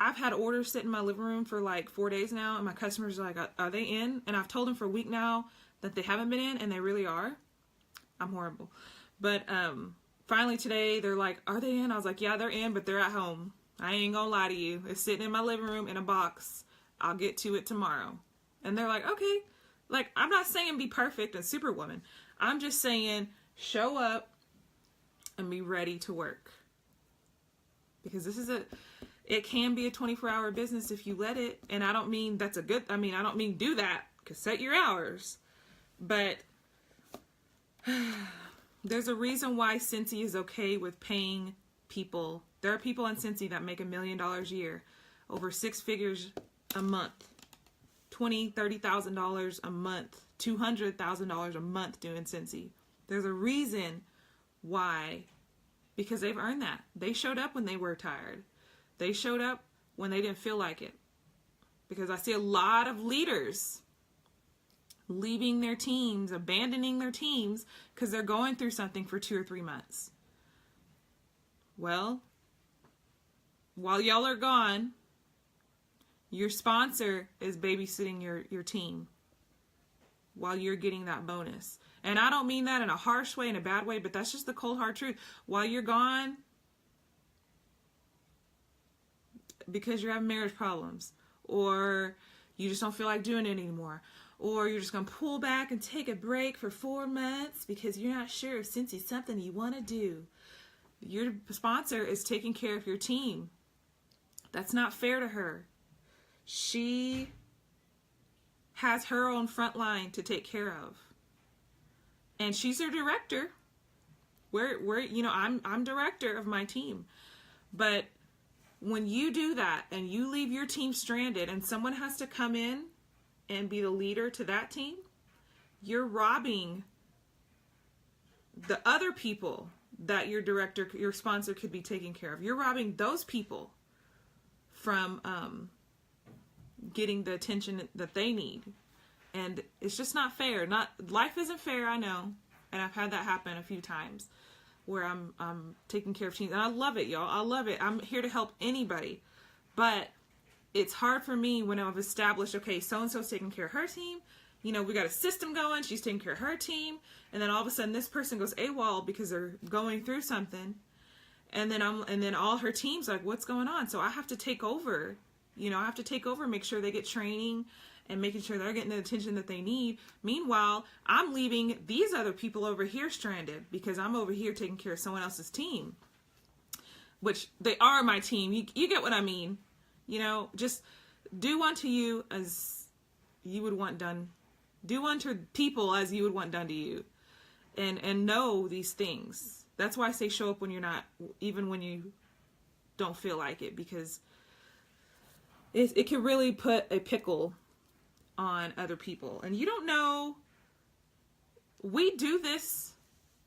I've had orders sit in my living room for like 4 days now, and my customers are like, are they in? And I've told them for a week now that they haven't been in, and they really are. I'm horrible. But finally today, they're like, are they in? I was like, yeah, they're in, but they're at home. I ain't gonna lie to you. It's sitting in my living room in a box. I'll get to it tomorrow. And they're like, okay. Like, I'm not saying be perfect and superwoman. I'm just saying show up and be ready to work. Because it can be a 24-hour business if you let it. And I don't mean I don't mean do that, because set your hours. But there's a reason why Scentsy is okay with paying people. There are people on Scentsy that make $1 million a year, over 6 figures a month, $20,000, $30,000 a month, $200,000 a month doing Scentsy. There's a reason why, because they've earned that. They showed up when they were tired. They showed up when they didn't feel like it. Because I see a lot of leaders leaving their teams, abandoning their teams, because they're going through something for 2 or 3 months. Well, while y'all are gone, your sponsor is babysitting your team while you're getting that bonus. And I don't mean that in a harsh way, in a bad way, but that's just the cold hard truth. While you're gone, because you're having marriage problems, or you just don't feel like doing it anymore, or you're just going to pull back and take a break for 4 months because you're not sure if Scentsy is something you want to do. Your sponsor is taking care of your team. That's not fair to her. She has her own front line to take care of. And she's their director. I'm director of my team. But when you do that and you leave your team stranded and someone has to come in and be the leader to that team, you're robbing the other people that your sponsor could be taking care of. You're robbing those people from getting the attention that they need. And it's just not fair. Life isn't fair, I know. And I've had that happen a few times where I'm taking care of teams. And I love it, y'all. I love it. I'm here to help anybody. But it's hard for me when I've established, okay, so-and-so's taking care of her team. You know, we got a system going. She's taking care of her team. And then all of a sudden this person goes AWOL because they're going through something. And then all her team's like, what's going on? So I have to take over. I have to take over, make sure they get training and making sure they're getting the attention that they need. Meanwhile, I'm leaving these other people over here stranded because I'm over here taking care of someone else's team, which they are my team. You get what I mean? Just do unto you as you would want done Do unto people as you would want done to you. And know these things. That's why I say show up when you're not, even when you don't feel like it, because it can really put a pickle on other people. And you don't know, we do this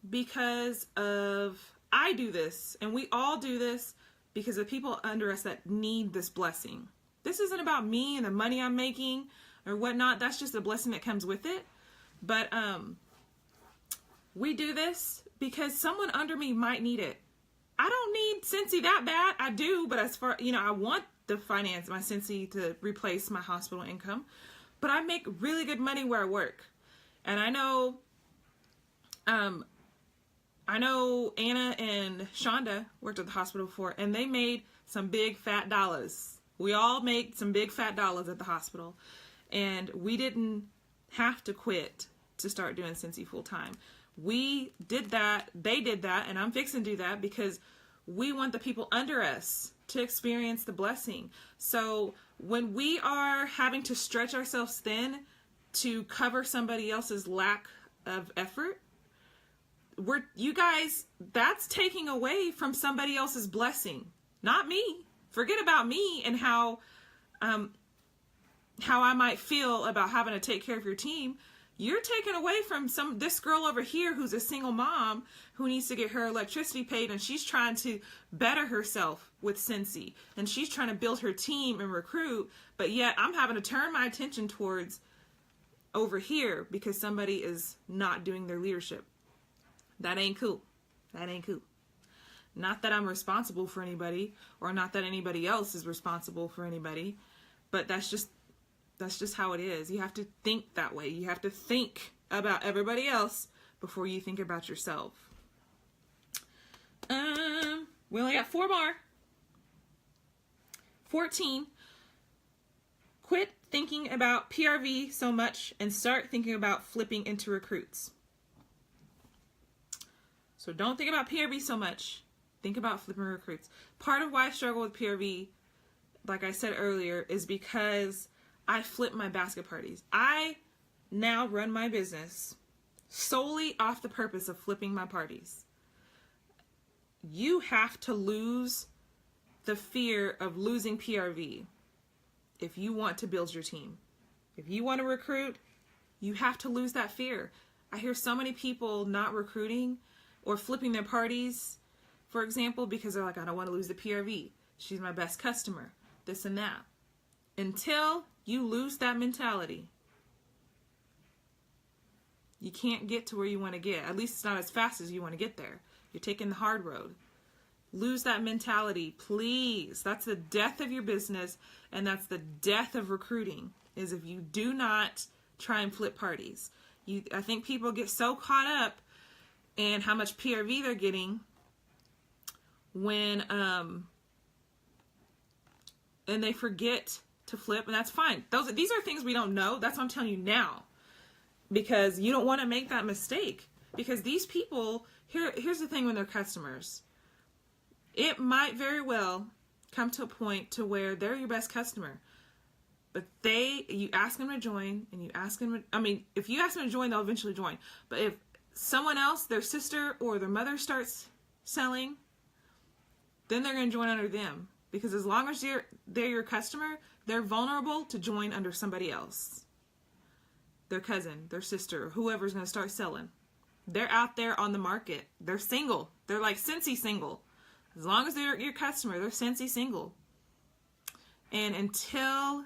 because of, I do this, and we all do this because of people under us that need this blessing. This isn't about me and the money I'm making or whatnot. That's just a blessing that comes with it. But we do this because someone under me might need it. I don't need Cincy that bad. I do, but as far, I want the finance, my Cincy to replace my hospital income. But I make really good money where I work. And I know Anna and Shonda worked at the hospital before, and they made some big fat dollars. We all make some big fat dollars at the hospital. And we didn't have to quit to start doing Cincy full time. We did that, they did that, and I'm fixing to do that because we want the people under us to experience the blessing. So when we are having to stretch ourselves thin to cover somebody else's lack of effort, you guys, that's taking away from somebody else's blessing, not me. Forget about me and how I might feel about having to take care of your team. You're taking away from this girl over here who's a single mom who needs to get her electricity paid, and she's trying to better herself with Cincy, and she's trying to build her team and recruit, but yet I'm having to turn my attention towards over here because somebody is not doing their leadership. That ain't cool. That ain't cool. Not that I'm responsible for anybody, or not that anybody else is responsible for anybody, but that's just how it is. You have to think that way. You have to think about everybody else before you think about yourself. We only got 4 more. 14. Quit thinking about PRV so much and start thinking about flipping into recruits. So don't think about PRV so much. Think about flipping recruits. Part of why I struggle with PRV, like I said earlier, is because I flip my basket parties. I now run my business solely off the purpose of flipping my parties. You have to lose the fear of losing PRV if you want to build your team. If you want to recruit, you have to lose that fear. I hear so many people not recruiting or flipping their parties, for example, because they're like, I don't want to lose the PRV. She's my best customer, this and that. Until you lose that mentality, you can't get to where you want to get. At least it's not as fast as you want to get there. You're taking the hard road. Lose that mentality, please. That's the death of your business, and that's the death of recruiting, is if you do not try and flip parties. I think people get so caught up in how much PRV they're getting when and they forget to flip, and that's fine. These are things we don't know. That's what I'm telling you now, because you don't want to make that mistake. Because these people, here's the thing: when they're customers, it might very well come to a point to where they're your best customer, but you ask them to join, and you ask them. If you ask them to join, they'll eventually join. But if someone else, their sister or their mother, starts selling, then they're going to join under them. Because as long as they're your customer, they're vulnerable to join under somebody else. Their cousin, their sister, whoever's going to start selling. They're out there on the market. They're single. They're like Cincy single. As long as they're your customer, they're Cincy single. And until,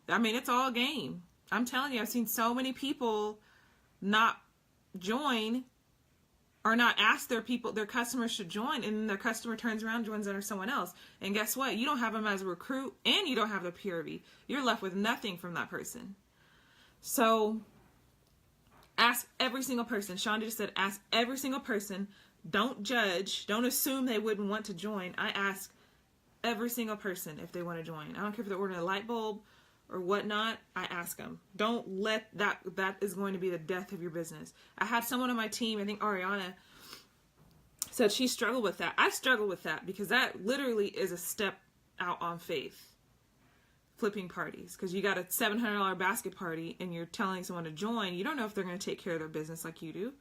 it's all game. I'm telling you, I've seen so many people not join or not ask their customers should join, and then their customer turns around and joins under someone else. And guess what? You don't have them as a recruit, and you don't have the PRV. You're left with nothing from that person. So ask every single person. Shonda just said, ask every single person. Don't judge. Don't assume they wouldn't want to join. I ask every single person if they want to join. I don't care if they're ordering a light bulb or whatnot. I ask them. Don't let that is going to be the death of your business. I had someone on my team, I think Ariana, said she struggled with that. I struggle with that because that literally is a step out on faith. flipping parties, because you got a $700 basket party and you're telling someone to join. You don't know if they're going to take care of their business like you do,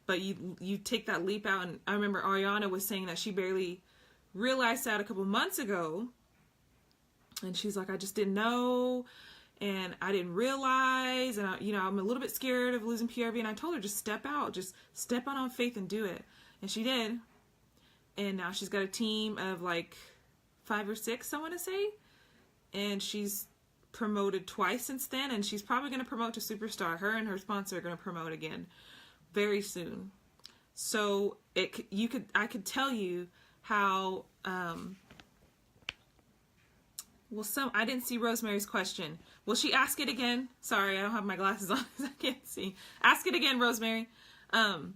but you take that leap out. And I remember Ariana was saying that she barely realized that a couple months ago, and she's like, I just didn't know, and I didn't realize, and I'm a little bit scared of losing PRV. And I told her, just step out, just step out on faith and do it. And she did. And now she's got a team of like 5 or 6, I want to say. And she's promoted twice since then. And she's probably going to promote to superstar. Her and her sponsor are going to promote again very soon. So I could tell you how, I didn't see Rosemary's question. Will she ask it again? Sorry, I don't have my glasses on because I can't see. Ask it again, Rosemary. Or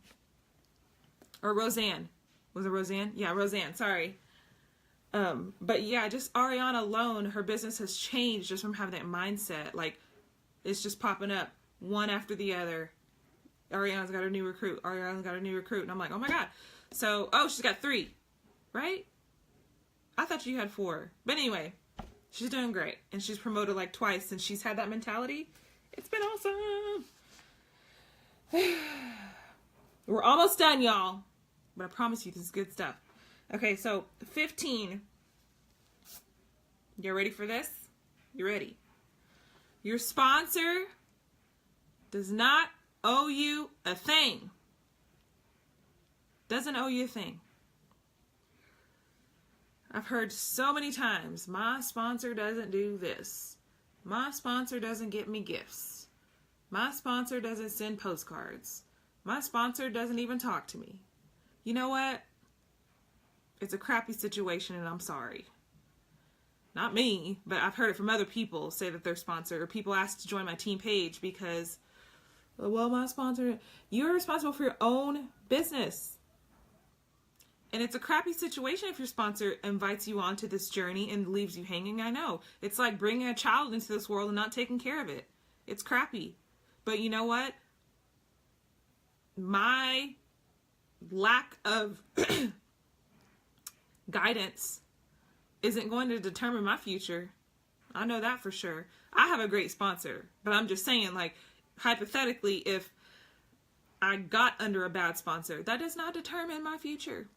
Roseanne. Was it Roseanne? Yeah, Roseanne. Sorry. But yeah, just Ariana alone, her business has changed just from having that mindset. Like, it's just popping up one after the other. Ariana's got a new recruit. Ariana's got a new recruit. And I'm like, oh my God. So, she's got 3, right? I thought you had 4. But anyway, she's doing great. And she's promoted like twice since she's had that mentality. It's been awesome. We're almost done, y'all. But I promise you, this is good stuff. Okay, so 15. You ready for this? You ready? Your sponsor does not owe you a thing. Doesn't owe you a thing. I've heard so many times, my sponsor doesn't do this. My sponsor doesn't get me gifts. My sponsor doesn't send postcards. My sponsor doesn't even talk to me. You know what? It's a crappy situation, and I'm sorry. Not me, but I've heard it from other people say that their sponsor, or people asked to join my team page because, well, my sponsor, you're responsible for your own business. And it's a crappy situation if your sponsor invites you onto this journey and leaves you hanging. I know. It's like bringing a child into this world and not taking care of it. It's crappy. But you know what? My lack of guidance isn't going to determine my future. I know that for sure. I have a great sponsor, but I'm just saying, like, hypothetically, if I got under a bad sponsor, that does not determine my future.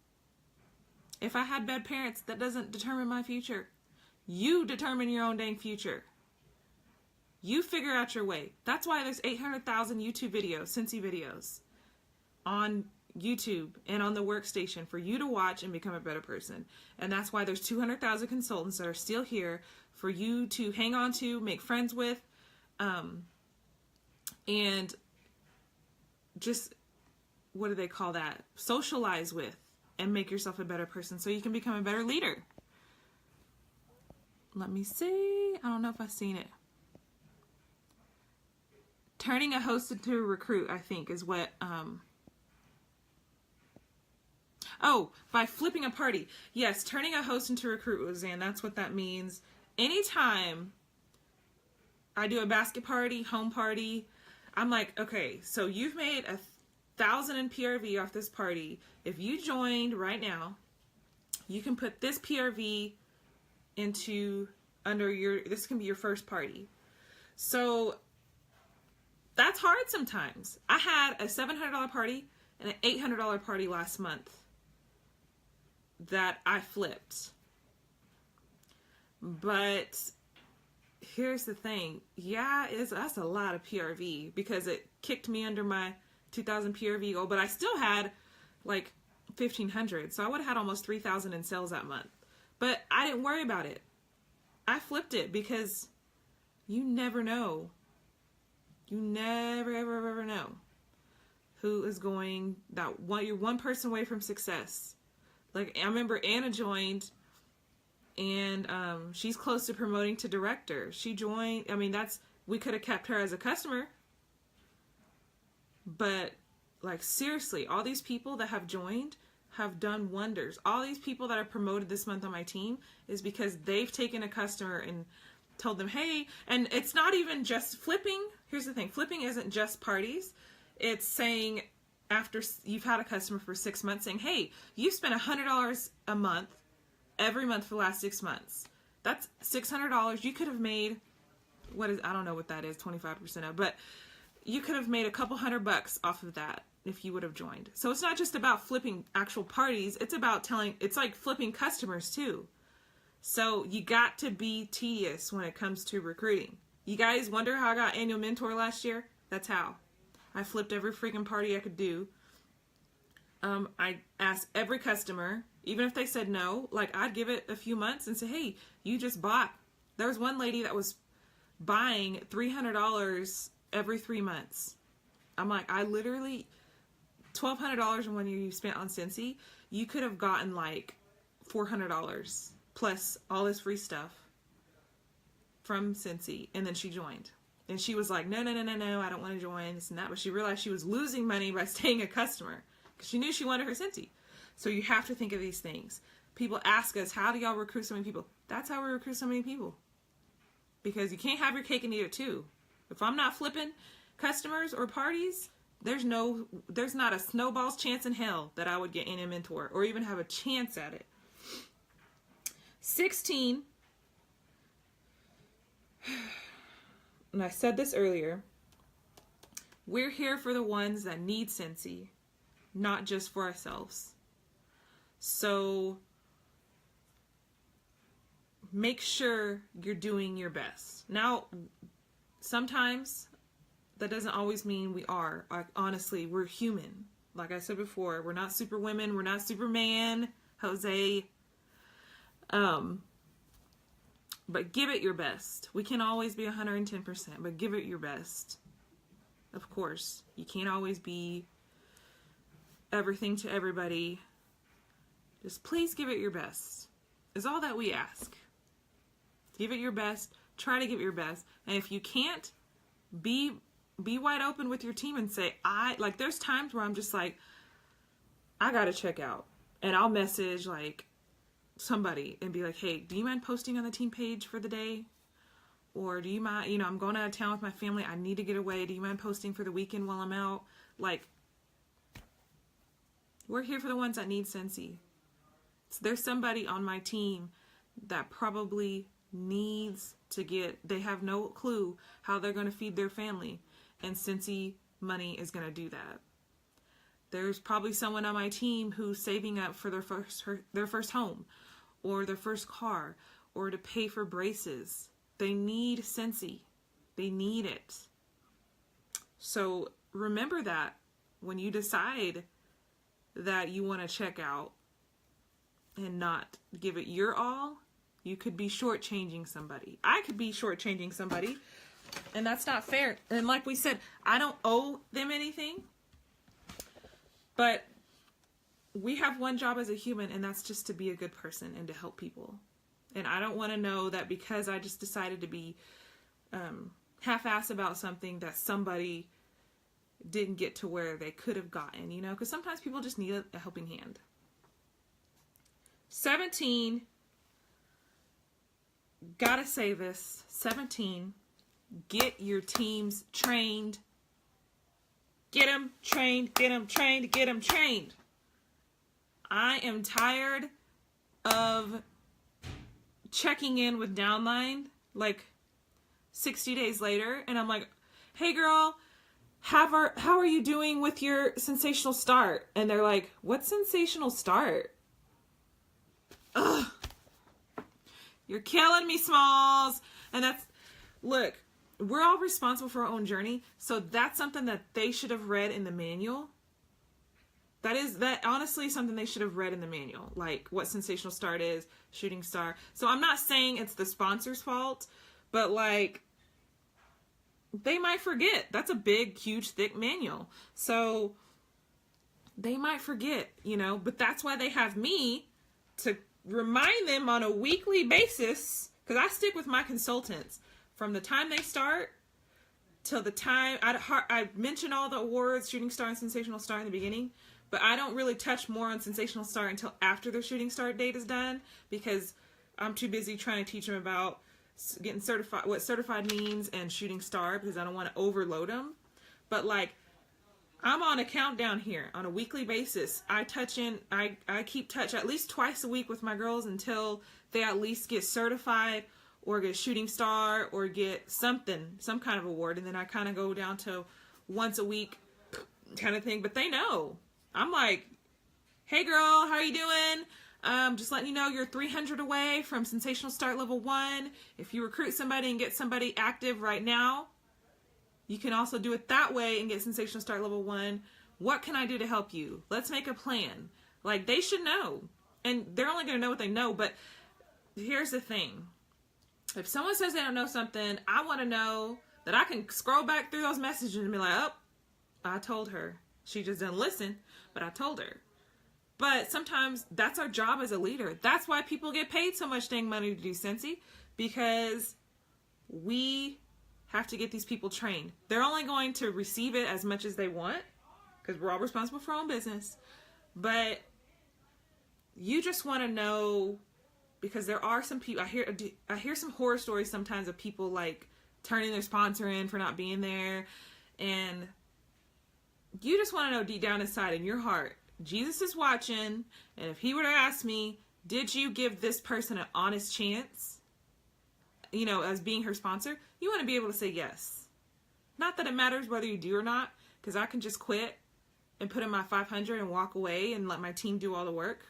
If I had bad parents, that doesn't determine my future. You determine your own dang future. You figure out your way. That's why there's 800,000 YouTube videos, Cincy videos, on YouTube and on the workstation for you to watch and become a better person. And that's why there's 200,000 consultants that are still here for you to hang on to, make friends with, and just, what do they call that? Socialize with and make yourself a better person so you can become a better leader. Let me see. I don't know if I've seen it. Turning a host into a recruit, I think, is what, by flipping a party. Yes, turning a host into a recruit, Roseanne, that's what that means. Anytime I do a basket party, home party, I'm like, okay, so you've made 1,000 in PRV off this party. If you joined right now, you can put this PRV this can be your first party. So that's hard sometimes. I had a $700 party and an $800 party last month that I flipped. But here's the thing. Yeah, that's a lot of PRV because it kicked me under my 2,000 PRV goal, but I still had like 1,500. So I would have had almost 3,000 in sales that month. But I didn't worry about it. I flipped it because you never know. You never, ever, ever know who is going you're one person away from success. Like, I remember Anna joined, and she's close to promoting to director. She joined, we could have kept her as a customer. But, like, seriously, all these people that have joined have done wonders. All these people that are promoted this month on my team is because they've taken a customer and told them, hey, and it's not even just flipping. Here's the thing. Flipping isn't just parties. It's saying, after you've had a customer for 6 months, saying, hey, you've spent $100 a month, every month for the last 6 months. That's $600. You could have made, I don't know what that is, 25% of, but you could have made a couple $100 off of that if you would have joined. So it's not just about flipping actual parties. It's about it's like flipping customers too. So you got to be tedious when it comes to recruiting. You guys wonder how I got annual mentor last year? That's how. I flipped every freaking party I could do. I asked every customer, even if they said no, like I'd give it a few months and say, hey, you just bought. There was one lady that was buying $300 every 3 months. I'm like, I literally, $1,200 in 1 year you spent on Scentsy, you could have gotten like $400 plus all this free stuff from Scentsy. And then she joined. And she was like, no, I don't want to join this and that. But she realized she was losing money by staying a customer because she knew she wanted her Scentsy. So you have to think of these things. People ask us, how do y'all recruit so many people? That's how we recruit so many people. Because you can't have your cake and eat it too. If I'm not flipping customers or parties, there's not a snowball's chance in hell that I would get in a mentor or even have a chance at it. 16, and I said this earlier, we're here for the ones that need Scentsy, not just for ourselves. So make sure you're doing your best. Now, sometimes that doesn't always mean we are. Like, honestly, we're human. Like I said before, we're not super women. We're not Superman, Jose. But give it your best. We can always be 110%, but give it your best. Of course, you can't always be everything to everybody. Just please give it your best. Is all that we ask. Give it your best. Try to give it your best. And if you can't, be wide open with your team and say, there's times where I'm just like, I gotta check out. And I'll message like somebody and be like, hey, do you mind posting on the team page for the day? Or do you mind, I'm going out of town with my family. I need to get away. Do you mind posting for the weekend while I'm out? Like, we're here for the ones that need Scentsy. So there's somebody on my team that probably needs to they have no clue how they're going to feed their family. And Scentsy money is going to do that. There's probably someone on my team who's saving up for their first home or their first car or to pay for braces. They need Scentsy. They need it. So remember that when you decide that you want to check out and not give it your all, you could be shortchanging somebody. I could be shortchanging somebody, and that's not fair. And like we said, I don't owe them anything, but we have one job as a human, and that's just to be a good person and to help people. And I don't want to know that because I just decided to be half-ass about something that somebody didn't get to where they could have gotten, because sometimes people just need a helping hand. 17, gotta say this, 17, get your teams trained. Get them trained, get them trained, get them trained. I am tired of checking in with downline like 60 days later, and I'm like, hey girl, how are you doing with your sensational start? And they're like, what sensational start? Ugh. You're killing me, Smalls. And look, we're all responsible for our own journey. So that's something that they should have read in the manual. That honestly something they should have read in the manual. Like what sensational start is, shooting star. So I'm not saying it's the sponsor's fault, but like they might forget. That's a big, huge, thick manual. So they might forget, but that's why they have me to remind them on a weekly basis, because I stick with my consultants from the time they start till the time I mention all the awards, shooting star and sensational star in the beginning, but I don't really touch more on sensational star until after their shooting star date is done, because I'm too busy trying to teach them about getting certified, what certified means, and shooting star, because I don't want to overload them. But like, I'm on a countdown here on a weekly basis. I keep touch at least twice a week with my girls until they at least get certified or get a shooting star or get something, some kind of award. And then I kind of go down to once a week kind of thing. But they know. I'm like, hey girl, how are you doing? Just letting you know you're 300 away from Sensational Start Level 1. If you recruit somebody and get somebody active right now, you can also do it that way and get Sensational Start Level 1. What can I do to help you? Let's make a plan. Like, they should know. And they're only going to know what they know. But here's the thing. If someone says they don't know something, I want to know that I can scroll back through those messages and be like, oh, I told her. She just didn't listen, but I told her. But sometimes that's our job as a leader. That's why people get paid so much dang money to do Sensi, because we have to get these people trained. They're only going to receive it as much as they want, because we're all responsible for our own business. But you just want to know, because there are some people, I hear some horror stories sometimes of people like turning their sponsor in for not being there, and you just want to know deep down inside in your heart, Jesus is watching, and if he were to ask me, did you give this person an honest chance, you know, as being her sponsor, you want to be able to say yes. Not that it matters whether you do or not, because I can just quit and put in my 500 and walk away and let my team do all the work,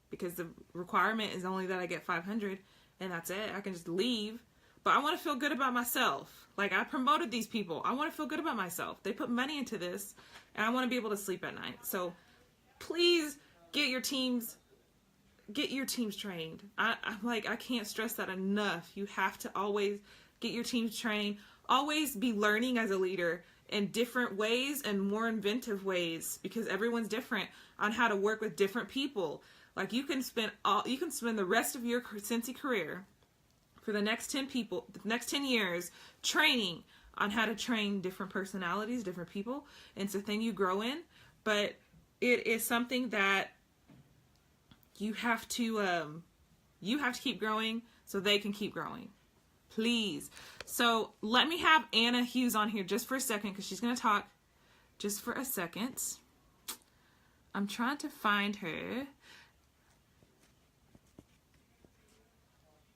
because the requirement is only that I get 500 and that's it. I can just leave. But I want to feel good about myself. Like, I promoted these people. I want to feel good about myself. They put money into this, and I want to be able to sleep at night. So please get your teams trained. I can't stress that enough. You have to always get your teams trained. Always be learning as a leader in different ways and more inventive ways, because everyone's different on how to work with different people. Like, you can spend the rest of your Sensi career for the next 10 years training on how to train different personalities, different people. And it's a thing you grow in, but it is something that you have to keep growing so they can keep growing. Please. So let me have Anna Hughes on here just for a second, because she's going to talk just for a second. I'm trying to find her.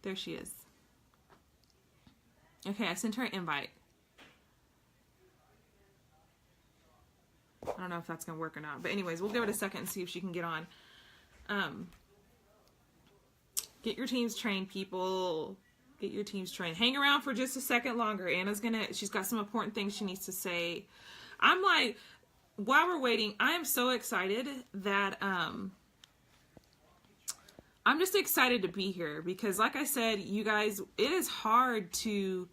There she is. Okay, I sent her an invite. I don't know if that's going to work or not. But anyways, we'll give it a second and see if she can get on. Get your teams trained, people. Get your teams trained. Hang around for just a second longer. She's got some important things she needs to say. I'm like, while we're waiting, I am so excited that, I'm just excited to be here, because like I said, you guys, it's hard to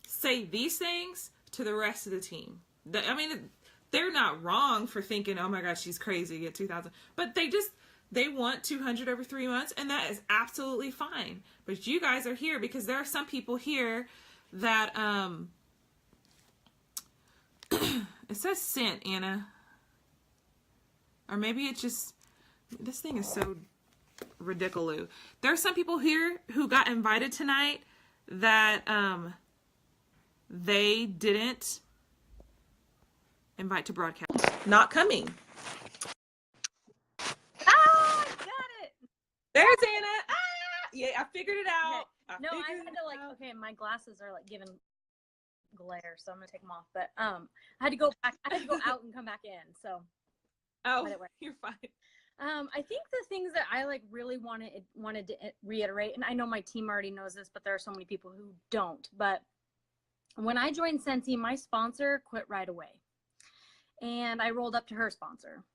say these things to the rest of the team. I mean, they're not wrong for thinking, oh my gosh, she's crazy at 2,000. But they want 200 every 3 months, and that is absolutely fine. But you guys are here because there are some people here that, it says sent, Anna. Or maybe it's just, this thing is so ridiculous. There are some people here who got invited tonight that they didn't invite to broadcast. Not coming. Ah, got it. There's Anna. Ah, yeah, I figured it out. Okay. I had to okay, my glasses are like giving glare, so I'm gonna take them off. But I had to go back. I had to go out and come back in. So. Oh, you're fine. I think the things that I like really wanted to reiterate, and I know my team already knows this, but there are so many people who don't. But when I joined Sensi, my sponsor quit right away, and I rolled up to her sponsor,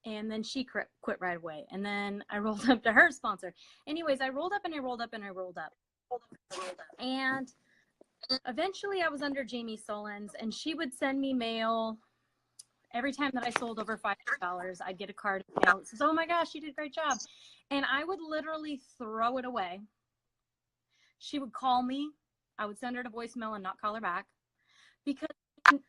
and then she quit right away, and then I rolled up to her sponsor. Anyways, I rolled up and I rolled up and I rolled up, and eventually I was under Jamie Solins, and she would send me mail. Every time that I sold over $500, I'd get a card in the mail that says, oh my gosh, you did a great job. And I would literally throw it away. She would call me. I would send her to voicemail and not call her back. Because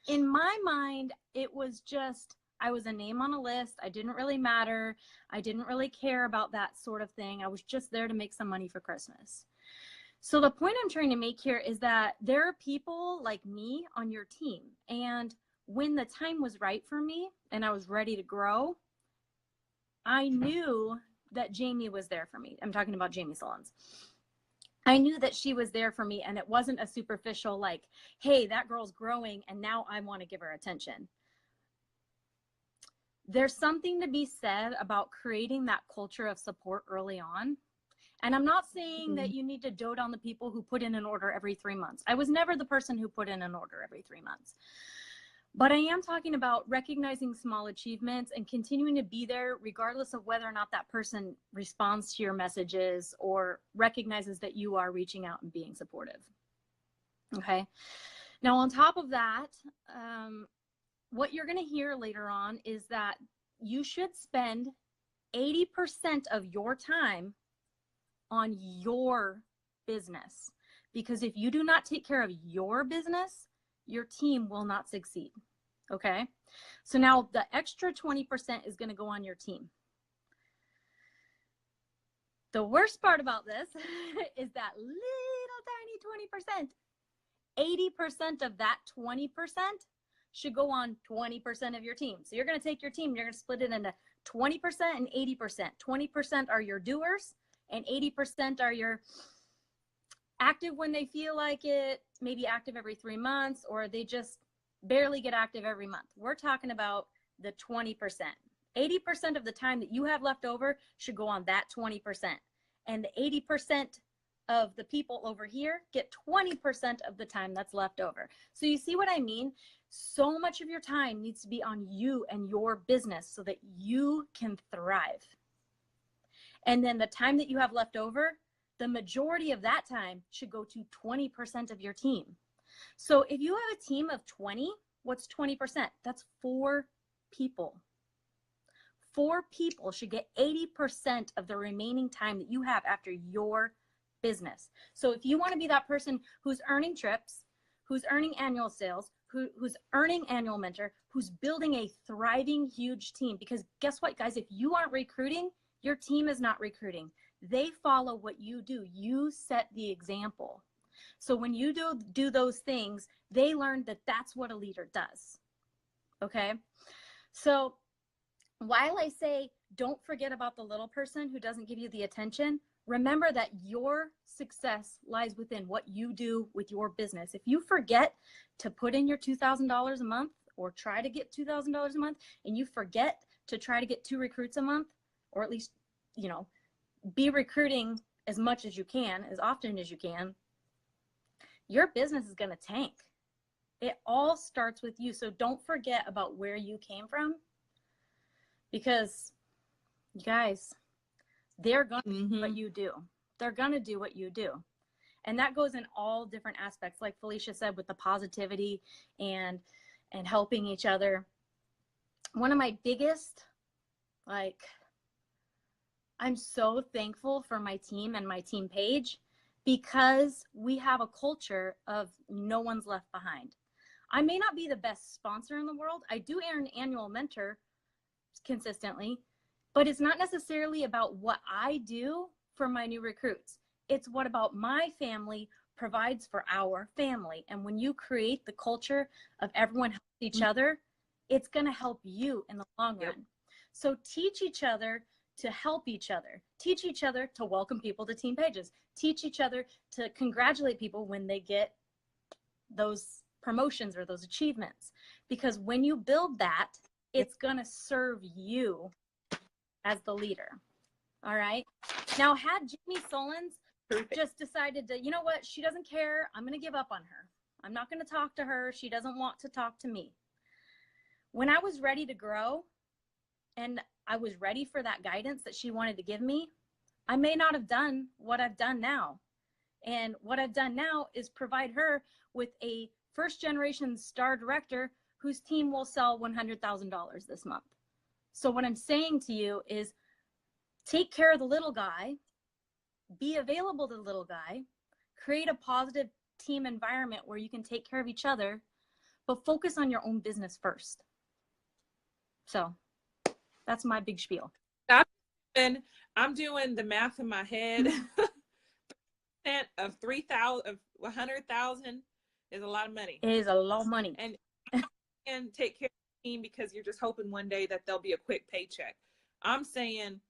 in my mind, it was just, I was a name on a list. I didn't really matter. I didn't really care about that sort of thing. I was just there to make some money for Christmas. So the point I'm trying to make here is that there are people like me on your team. And when the time was right for me and I was ready to grow, I knew that Jamie was there for me. I'm talking about Jamie Sullins. I knew that she was there for me, and it wasn't a superficial like, hey, that girl's growing and now I want to give her attention. There's something to be said about creating that culture of support early on. And I'm not saying that you need to dote on the people who put in an order every 3 months. I was never the person who put in an order every 3 months. But I am talking about recognizing small achievements and continuing to be there regardless of whether or not that person responds to your messages or recognizes that you are reaching out and being supportive. Okay. Now, on top of that, what you're going to hear later on is that you should spend 80% of your time on your business. Because if you do not take care of your business, your team will not succeed. Okay. So now the extra 20% is going to go on your team. The worst part about this is that little tiny 20%, 80% of that 20% should go on 20% of your team. So you're going to take your team, you're going to split it into 20% and 80%. 20% are your doers and 80% are your active when they feel like it, maybe active every 3 months, or they just barely get active every month. We're talking about the 20%. 80% of the time that you have left over should go on that 20%. And the 80% of the people over here get 20% of the time that's left over. So you see what I mean? So much of your time needs to be on you and your business so that you can thrive. And then the time that you have left over, the majority of that time should go to 20% of your team. So if you have a team of 20, what's 20%? That's 4 people. 4 people should get 80% of the remaining time that you have after your business. So if you want to be that person who's earning trips, who's earning annual sales, who's earning annual mentor, who's building a thriving, huge team, because guess what, guys, if you aren't recruiting, your team is not recruiting. They follow what you do. You set the example. So when you do those things, they learn that that's what a leader does. Okay? So while I say don't forget about the little person who doesn't give you the attention, remember that your success lies within what you do with your business. If you forget to put in your $2,000 a month or try to get $2,000 a month, and you forget to try to get 2 recruits a month, or at least, be recruiting as much as you can, as often as you can, your business is going to tank. It all starts with you. So don't forget about where you came from, because you guys, they're going to do what you do. They're going to do what you do. And that goes in all different aspects, like Felicia said, with the positivity and helping each other. One of my biggest, I'm so thankful for my team and my team page, because we have a culture of no one's left behind. I may not be the best sponsor in the world. I do earn annual mentor consistently, but it's not necessarily about what I do for my new recruits. It's what about my family provides for our family. And when you create the culture of everyone helps each other, it's going to help you in the long run. So teach each other to help each other. Teach each other to welcome people to team pages. Teach each other to congratulate people when they get those promotions or those achievements. Because when you build that, it's going to serve you as the leader. All right. Now, had Jamie Sullins just decided to, you know what, she doesn't care, I'm going to give up on her. I'm not going to talk to her. She doesn't want to talk to me. When I was ready to grow and I was ready for that guidance that she wanted to give me, I may not have done what I've done now. And what I've done now is provide her with a first-generation star director whose team will sell $100,000 this month. So what I'm saying to you is take care of the little guy, be available to the little guy, create a positive team environment where you can take care of each other, but focus on your own business first. So that's my big spiel. I'm doing the math in my head. of 3,000 of 100,000 is a lot of money. It is a lot of money. And take care of the team because you're just hoping one day that there'll be a quick paycheck. I'm saying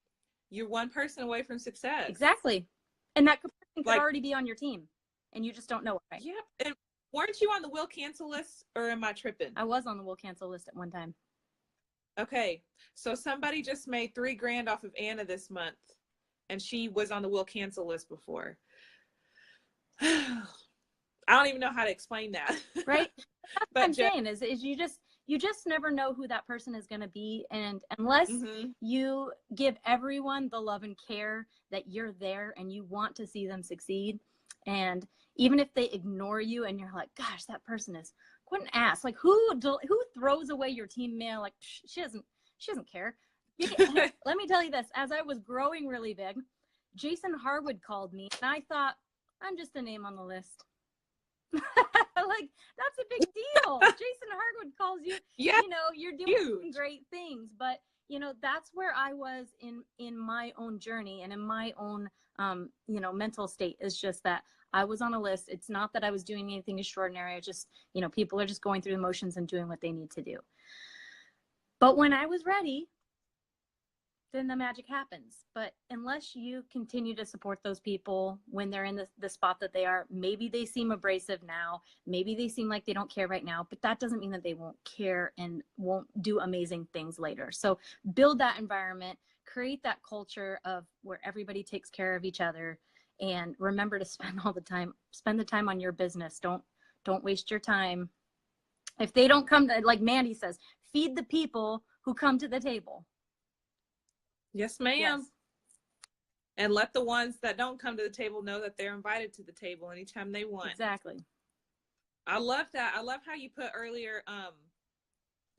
you're one person away from success. Exactly. And that person could already be on your team and you just don't know it, right? Yep. And weren't you on the will cancel list, or am I tripping? I was on the will cancel list at one time. Okay. So somebody just made $3,000 off of Anna this month, and she was on the will cancel list before. I don't even know how to explain that. Right. That's what I'm saying is you just never know who that person is going to be. And unless you give everyone the love and care that you're there and you want to see them succeed. And even if they ignore you and you're like, gosh, that person is what an ass. Like who throws away your team mail? Like she doesn't care. Let me tell you this, as I was growing really big, Jason Harwood called me and I thought, I'm just a name on the list. Like that's a big deal. Jason Harwood calls you. Yeah, you know, you're doing some great things, but you know that's where I was in my own journey and in my own you know, mental state. Is just that I was on a list. It's not that I was doing anything extraordinary. I just, you know, people are just going through the motions and doing what they need to do. But when I was ready, then the magic happens. But unless you continue to support those people when they're in the spot that they are, maybe they seem abrasive now, maybe they seem like they don't care right now, but that doesn't mean that they won't care and won't do amazing things later. So build that environment, create that culture of where everybody takes care of each other, and remember to spend the time on your business. Don't waste your time. If they don't come to, like Mandy says, feed the people who come to the table. Yes, ma'am. Yes. And let the ones that don't come to the table know that they're invited to the table anytime they want. Exactly. I love that. I love how you put earlier,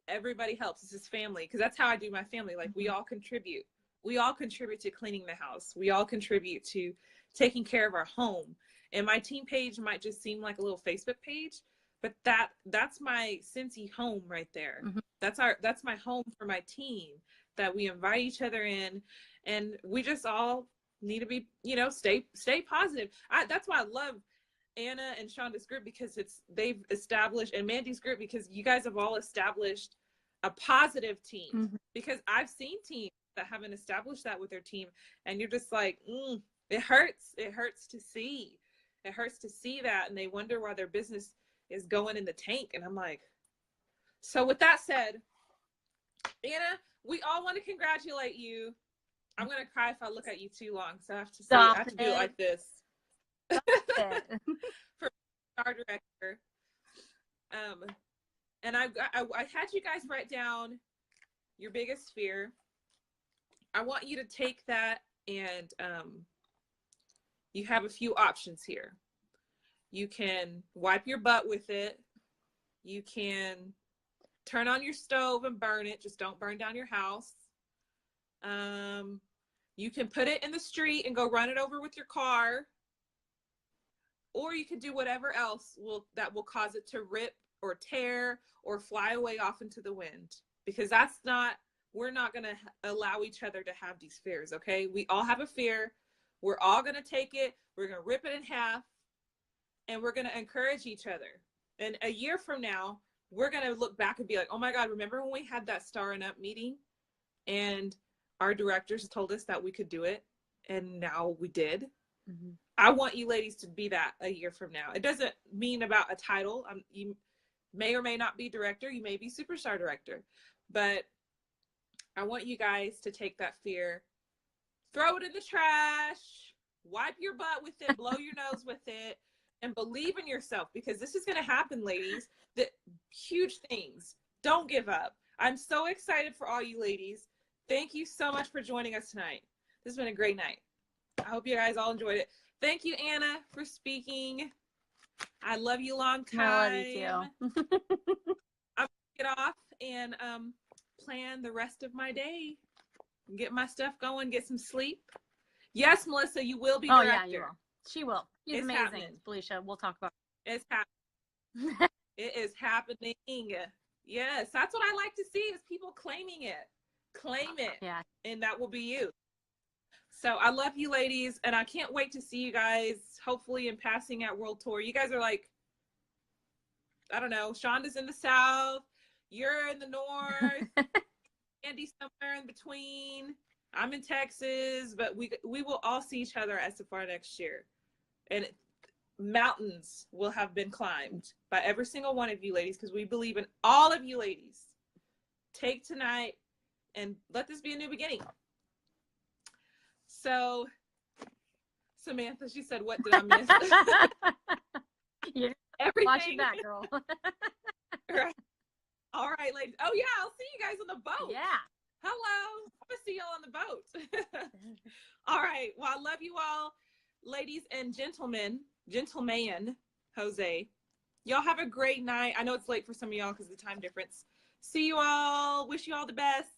everybody helps. This is family. Because that's how I do my family. Like we all contribute. We all contribute to cleaning the house. We all contribute to taking care of our home. And my team page might just seem like a little Facebook page, but that's my Cincy home right there. That's my home for my team, that we invite each other in, and we just all need to be, you know, stay positive. That's why I love Anna and Shonda's group, because they've established, and Mandy's group, because you guys have all established a positive team. Because I've seen teams that haven't established that with their team, and you're just like, it hurts to see that, and they wonder why their business is going in the tank. And I'm like, so with that said, Anna, we all want to congratulate you. I'm going to cry if I look at you too long. So I have to do it like this. For our director. And I had you guys write down your biggest fear. I want you to take that, and you have a few options here. You can wipe your butt with it. You can turn on your stove and burn it. Just don't burn down your house. You can put it in the street and go run it over with your car. Or you can do whatever else that will cause it to rip or tear or fly away off into the wind. Because we're not going to allow each other to have these fears, okay? We all have a fear. We're all going to take it. We're going to rip it in half. And we're going to encourage each other. And a year from now, we're going to look back and be like, oh my God, remember when we had that Starring Up meeting and our directors told us that we could do it, and now we did? I want you ladies to be that a year from now. It doesn't mean about a title. You may or may not be director. You may be superstar director. But I want you guys to take that fear, throw it in the trash, wipe your butt with it, blow your nose with it, and believe in yourself, because this is going to happen, ladies. The huge things. Don't give up. I'm so excited for all you ladies. Thank you so much for joining us tonight. This has been a great night. I hope you guys all enjoyed it. Thank you, Anna, for speaking. I love you long time. I love you too. I'm going to get off and plan the rest of my day. Get my stuff going, get some sleep. Yes, Melissa, you will be director. Oh, yeah, you will. She will. She's amazing, happening. Felicia. We'll talk about it. It's happening. It is happening. Yes, that's what I like to see, is people claiming it. Claim it. Yeah. And that will be you. So I love you ladies, and I can't wait to see you guys, hopefully in passing at World Tour. You guys are like, I don't know, Shonda's in the South, you're in the North, Andy's somewhere in between. I'm in Texas, but we will all see each other at Safari next year. And mountains will have been climbed by every single one of you ladies, because we believe in all of you ladies. Take tonight and let this be a new beginning. So, Samantha, she said, what did I miss? You're Everything. watch it back, girl. Right. All right, ladies. Oh, yeah, I'll see you guys on the boat. Yeah. Hello. I'm going to see y'all on the boat. All right. Well, I love you all, ladies and gentlemen, Jose. Y'all have a great night. I know it's late for some of y'all because of the time difference. See you all. Wish you all the best.